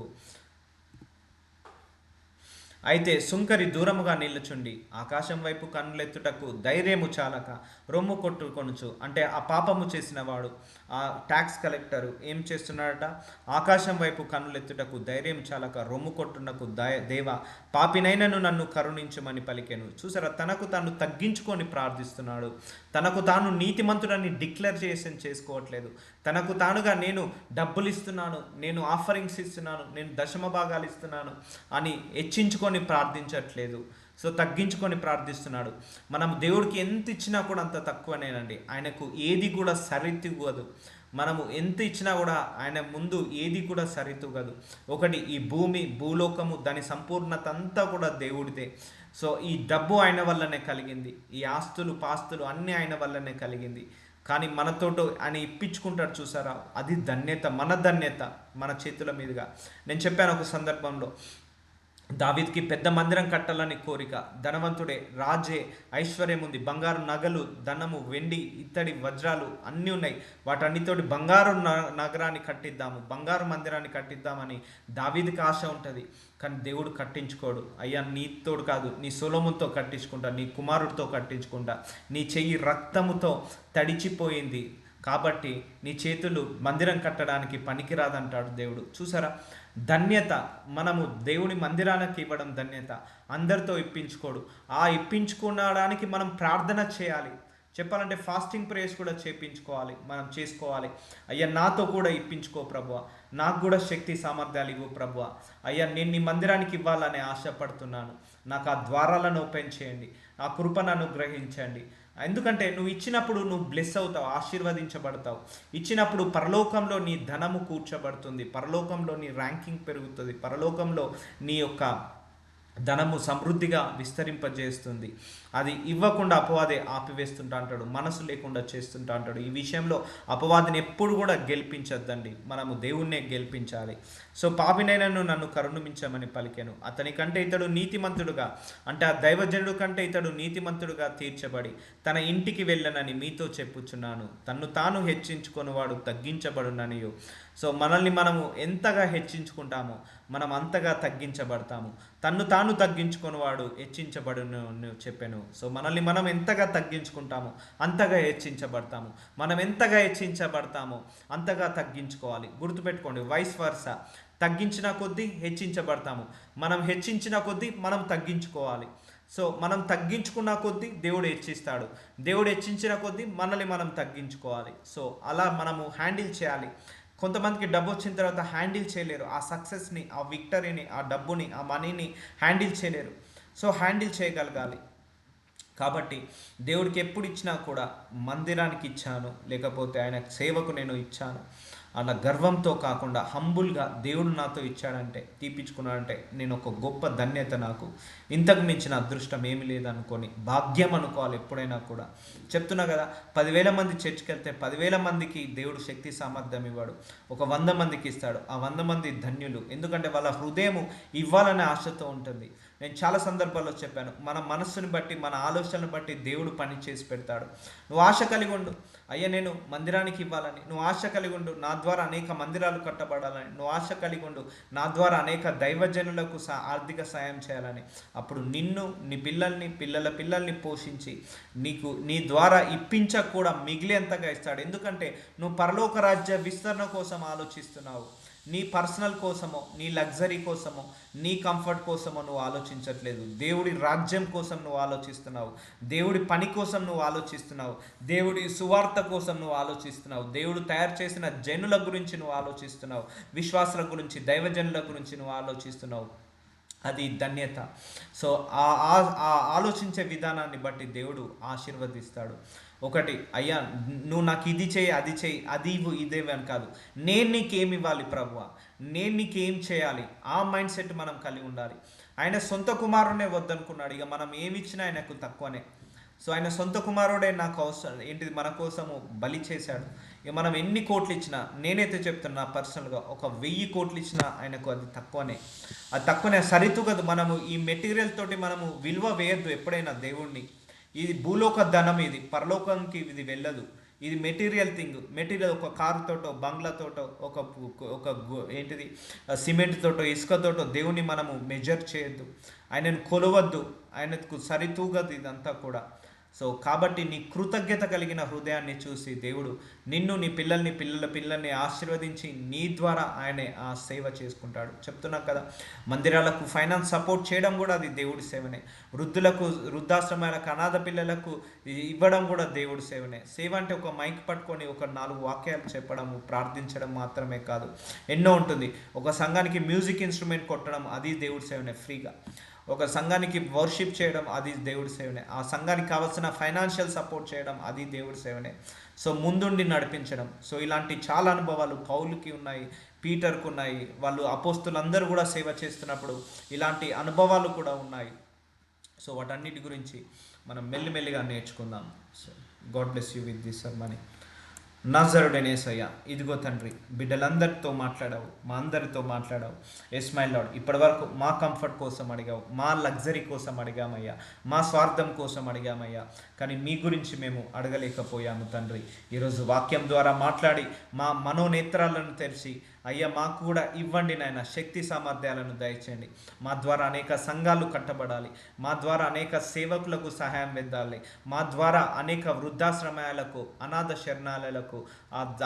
అయితే సుంకరి దూరముగా నిల్చుండి ఆకాశం వైపు కన్నులెత్తుటకు ధైర్యము చాలక రొమ్ము కొట్టుకొనుచు. అంటే ఆ పాపము చేసిన వాడు, ఆ ట్యాక్స్ కలెక్టరు ఏం చేస్తున్నాడట, ఆకాశం వైపు కన్నులెత్తుటకు ధైర్యం చాలక రొమ్ము కొట్టుటకు, దేవా, పాపినైనను నన్ను కరుణించమని పలికెను. చూసారా, తనకు తాను తగ్గించుకొని ప్రార్థిస్తున్నాడు. తనకు తాను నీతిమంతుడని డిక్లేర్ చేసుకోవట్లేదు. తనకు తానుగా నేను డబ్బులు ఇస్తున్నాను, నేను ఆఫరింగ్స్ ఇస్తున్నాను, నేను దశమ భాగాలు ఇస్తున్నాను అని హెచ్చించుకొని ప్రార్థించట్లేదు. సో తగ్గించుకొని ప్రార్థిస్తున్నాడు. మనం దేవుడికి ఎంత ఇచ్చినా కూడా అంత తక్కువనేనండి. ఆయనకు ఏది కూడా సరితూగదు. మనము ఎంత ఇచ్చినా కూడా ఆయన ముందు ఏది కూడా సరితూగదు. ఒకటి, ఈ భూలోకము దాని సంపూర్ణత అంతా కూడా దేవుడిదే. సో ఈ డబ్బు ఆయన వల్లనే కలిగింది, ఈ ఆస్తులు పాస్తులు అన్నీ ఆయన వల్లనే కలిగింది. కానీ మనతోటి ఆయన ఇప్పించుకుంటాడు. చూసారా, అది ధన్యత, మన ధన్యత మన చేతుల మీదుగా. నేను చెప్పాను ఒక సందర్భంలో, దావీద్కి పెద్ద మందిరం కట్టాలని కోరిక, ధనవంతుడే, రాజే, ఐశ్వర్యం ఉంది, బంగారు నగలు, ధనము, వెండి, ఇత్తడి, వజ్రాలు అన్నీ ఉన్నాయి. వాటన్నితోటి బంగారు నగరాన్ని కట్టిద్దాము, బంగారు మందిరాన్ని కట్టిద్దామని దావీద్కి ఆశ ఉంటుంది. కానీ దేవుడు కట్టించుకోడు. అయ్యా నీతోడు కాదు, నీ సొలొమోనుతో కట్టించుకుంటా, నీ కుమారుడితో కట్టించుకుంటా, నీ చెయ్యి రక్తముతో తడిచిపోయింది కాబట్టి నీ చేతులు మందిరం కట్టడానికి పనికిరాదంటాడు దేవుడు. చూసారా, ధన్యత మనము దేవుని మందిరానికి ఇవ్వడం ధన్యత. అందరితో ఇప్పించుకోడు. ఆ ఇప్పించుకోవడానికి మనం ప్రార్థన చేయాలి. చెప్పాలంటే ఫాస్టింగ్ ప్రేయర్స్ కూడా చేయించుకోవాలి, మనం చేసుకోవాలి. అయ్యా నాతో కూడా ఇప్పించుకో ప్రభువా, నాకు కూడా శక్తి సామర్థ్యాలు ఇవ్వు ప్రభువా. అయ్యా నేను నీ మందిరానికి ఇవ్వాలని ఆశపడుతున్నాను, నాకు ఆ ద్వారాలను ఓపెన్ చేయండి, ఆ కృపను అనుగ్రహించండి. ఎందుకంటే నువ్వు ఇచ్చినప్పుడు నువ్వు బ్లెస్ అవుతావు, ఆశీర్వదించబడతావు. ఇచ్చినప్పుడు పరలోకంలో నీ ధనము కూర్చోబడుతుంది, పరలోకంలో నీ ర్యాంకింగ్ పెరుగుతుంది, పరలోకంలో నీ యొక్క ధనము సమృద్ధిగా విస్తరింపజేస్తుంది. అది ఇవ్వకుండా అపవాది ఆపివేస్తుంటా అంటాడు, మనసు లేకుండా చేస్తుంటా అంటాడు. ఈ విషయంలో అపవాదిని ఎప్పుడు కూడా గెలిపించద్దండి, మనము దేవుణ్ణే గెలిపించాలి. సో పాపినైనను నన్ను కరుణించమని పలికెను, అతని కంటే ఇతడు నీతిమంతుడుగా, అంటే ఆ దైవజనుడు కంటే ఇతడు నీతిమంతుడుగా తీర్చబడి తన ఇంటికి వెళ్ళనని మీతో చెప్పుచున్నాను. తన్ను తాను హెచ్చించుకొని వాడు తగ్గించబడుననియు. సో మనల్ని మనము ఎంతగా హెచ్చించుకుంటామో మనం అంతగా తగ్గించబడతాము. తన్ను తాను తగ్గించుకొని వాడు హెచ్చించబడును చెప్పాను. సో మనల్ని మనం ఎంతగా తగ్గించుకుంటామో అంతగా హెచ్చించబడతాము. మనం ఎంతగా హెచ్చించబడతామో అంతగా తగ్గించుకోవాలి. గుర్తుపెట్టుకోండి, వైస్ వర్సా. తగ్గించిన కొద్దీ హెచ్చించబడతాము, మనం హెచ్చించిన కొద్దీ మనం తగ్గించుకోవాలి. సో మనం తగ్గించుకున్న కొద్దీ దేవుడు హెచ్చిస్తాడు, దేవుడు హెచ్చించిన కొద్దీ మనల్ని మనం తగ్గించుకోవాలి. సో అలా మనము హ్యాండిల్ చేయాలి. కొంతమందికి డబ్బు వచ్చిన తర్వాత హ్యాండిల్ చేయలేరు, ఆ సక్సెస్ని, ఆ విక్టరీని, ఆ డబ్బుని, ఆ మనీని హ్యాండిల్ చేయలేరు. సో హ్యాండిల్ చేయగలగాలి. కాబట్టి దేవుడికి ఎప్పుడు ఇచ్చినా కూడా మందిరానికి ఇచ్చాను, లేకపోతే ఆయన సేవకు నేను ఇచ్చాను అలా గర్వంతో కాకుండా హంబుల్గా దేవుడు నాతో ఇచ్చాడంటే, తీపించుకున్నాడంటే నేను ఒక గొప్ప ధన్యత, నాకు ఇంతకు మించిన అదృష్టం ఏమి లేదనుకొని భాగ్యం అనుకోవాలి ఎప్పుడైనా కూడా. చెప్తున్నా కదా, 10,000 మంది చర్చికి వెళ్తే 10,000 మందికి దేవుడు శక్తి సామర్థ్యం ఇవ్వడు, ఒక 100 మందికి ఇస్తాడు. ఆ 100 మంది ధన్యులు, ఎందుకంటే వాళ్ళ హృదయం ఇవ్వాలనే ఆశతో ఉంటుంది. నేను చాలా సందర్భాల్లో చెప్పాను, మన మనస్సుని బట్టి, మన ఆలోచనను బట్టి దేవుడు పని చేసి పెడతాడు. నువ్వు ఆశ కలిగి ఉండు, అయ్యా నేను మందిరానికి ఇవ్వాలని, నువ్వు ఆశ కలిగి ఉండు, నా ద్వారా అనేక మందిరాలు కట్టబడాలని, నువ్వు ఆశ కలిగి ఉండు, నా ద్వారా అనేక దైవజనులకు ఆర్థిక సాయం చేయాలని. అప్పుడు నిన్ను, నీ పిల్లల్ని, పిల్లల పిల్లల్ని పోషించి నీకు నీ ద్వారా ఇప్పించక కూడా మిగిలేంతగా ఇస్తాడు. ఎందుకంటే నువ్వు పరలోక రాజ్య విస్తరణ కోసం ఆలోచిస్తున్నావు, నీ పర్సనల్ కోసమో, నీ లగ్జరీ కోసమో, నీ కంఫర్ట్ కోసమో నువ్వు ఆలోచించట్లేదు. దేవుడి రాజ్యం కోసం నువ్వు ఆలోచిస్తున్నావు, దేవుడి పని కోసం నువ్వు ఆలోచిస్తున్నావు, దేవుడి సువార్త కోసం నువ్వు ఆలోచిస్తున్నావు, దేవుడు తయారు చేసిన జనుల గురించి నువ్వు ఆలోచిస్తున్నావు, విశ్వాసుల గురించి, దైవజనుల గురించి నువ్వు ఆలోచిస్తున్నావు. అది ధన్యత. సో ఆ ఆలోచించే విధానాన్ని బట్టి దేవుడు ఆశీర్వదిస్తాడు. ఒకటి, అయ్యా నువ్వు నాకు ఇది చేయి, అది చేయి, అది ఇవ్వు, ఇదేవి అని కాదు, నేను నీకేమి ఇవ్వాలి ప్రభువా, నేను నీకేం చేయాలి, ఆ మైండ్ సెట్ మనం కలిగి ఉండాలి. ఆయన సొంత కుమారునే వద్దనుకున్నాడు, ఇక మనం ఏమి ఇచ్చినా ఆయనకు తక్కువనే. సో ఆయన సొంత కుమారుడే నాకు అవసరం ఏంటిది, మన కోసము బలి చేశాడు. ఇక మనం ఎన్ని కోట్లు ఇచ్చినా, నేనైతే చెప్తున్నా పర్సనల్గా, ఒక 1000 కోట్లు ఇచ్చినా ఆయనకు అది తక్కువనే, అది తక్కువనే, సరితూగదు. మనము ఈ మెటీరియల్ తోటి మనము విలువ వేయద్దు ఎప్పుడైనా దేవుణ్ణి. ఇది భూలోక ధనం, ఇది పరలోకంకి ఇది వెళ్ళదు. ఇది మెటీరియల్ థింగ్. మెటీరియల్ ఒక కారుతోటో, బంగ్లాతోటో, ఒక ఏంటిది సిమెంట్ తోటో, ఇసుకతోటో దేవుని మనము మెజర్ చేయొద్దు, ఆయనను కొలవద్దు, ఆయనకు సరితూగదు ఇదంతా కూడా. సో కాబట్టి నీ కృతజ్ఞత కలిగిన హృదయాన్ని చూసి దేవుడు నిన్ను, నీ పిల్లల్ని, పిల్లల పిల్లల్ని ఆశీర్వదించి నీ ద్వారా ఆయనే ఆ సేవ చేసుకుంటాడు. చెప్తున్నా కదా, మందిరాలకు ఫైనాన్స్ సపోర్ట్ చేయడం కూడా అది దేవుడి సేవనే. వృద్ధులకు, వృద్ధాశ్రమాలకు, అనాథ పిల్లలకు ఇవ్వడం కూడా దేవుడి సేవనే. సేవ అంటే ఒక మైక్ పట్టుకొని ఒక 4 వాక్యాలు చెప్పడము, ప్రార్థించడం మాత్రమే కాదు, ఎన్నో ఉంటుంది. ఒక సంఘానికి మ్యూజిక్ ఇన్స్ట్రుమెంట్ కొట్టడం, అది దేవుడి సేవనే ఫ్రీగా. ఒక సంఘానికి వర్షిప్ చేయడం, అది దేవుడి సేవనే. ఆ సంఘానికి కావాల్సిన ఫైనాన్షియల్ సపోర్ట్ చేయడం, అది దేవుడి సేవనే. సో ముందుండి నడిపించడం. సో ఇలాంటి చాలా అనుభవాలు పౌలుకి ఉన్నాయి, పీటర్కు ఉన్నాయి. వాళ్ళు అపోస్తులందరూ కూడా సేవ చేస్తున్నప్పుడు ఇలాంటి అనుభవాలు కూడా ఉన్నాయి. సో వాటన్నిటి గురించి మనం మెల్లిమెల్లిగా నేర్చుకుందాం. So God bless you with this sermon. నజరుడనేసయ్య, ఇదిగో తండ్రి, బిడ్డలందరితో మాట్లాడావు, మా అందరితో మాట్లాడావు. ఎస్ మై లార్డ్, ఇప్పటి వరకు మా కంఫర్ట్ కోసం అడిగావు, మా లగ్జరీ కోసం అడిగామయ్యా, మా స్వార్థం కోసం అడిగామయ్యా, కానీ మీ గురించి మేము అడగలేకపోయాము తండ్రి. ఈరోజు వాక్యం ద్వారా మాట్లాడి మా మనోనేత్రాలను తెరిచి అయ్యా మాకు కూడా ఇవ్వండి నాయన, శక్తి సామర్థ్యాలను దయచేయండి. మా ద్వారా అనేక సంఘాలు కట్టబడాలి, మా ద్వారా అనేక సేవకులకు సహాయం వెందాలి, మా ద్వారా అనేక వృద్ధాశ్రమాలకు, అనాథ శరణాలయాలకు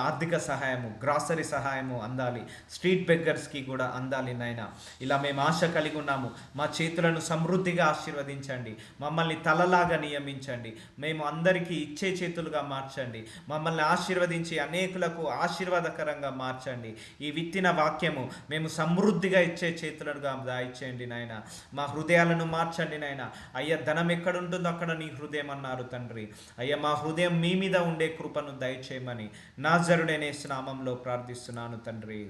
ఆర్థిక సహాయము, గ్రాసరీ సహాయము అందాలి, స్ట్రీట్ బెగ్గర్స్కి కూడా అందాలి నాయన. ఇలా మేము ఆశ కలిగి ఉన్నాము. మా చేతులను సమృద్ధిగా ఆశీర్వదించండి, మమ్మల్ని తలలాగా నియమించండి, మేము అందరికీ ఇచ్చే చేతులుగా మార్చండి, మమ్మల్ని ఆశీర్వదించి అనేకులకు ఆశీర్వాదకరంగా మార్చండి. ఈ విత్తిన వాక్యము మేము సమృద్ధిగా ఇచ్చే చేతులుగా దాయిచేయండి నాయన. మా హృదయాలను మార్చండి నాయన. అయ్యా, ధనం ఎక్కడుంటుందో అక్కడ నీ హృదయం అన్నారు తండ్రి. అయ్యా, మా హృదయం మీ మీద ఉండే కృపను దయచేయమని నజరుడనే నామములో ప్రార్థిస్తున్నాను తండ్రి.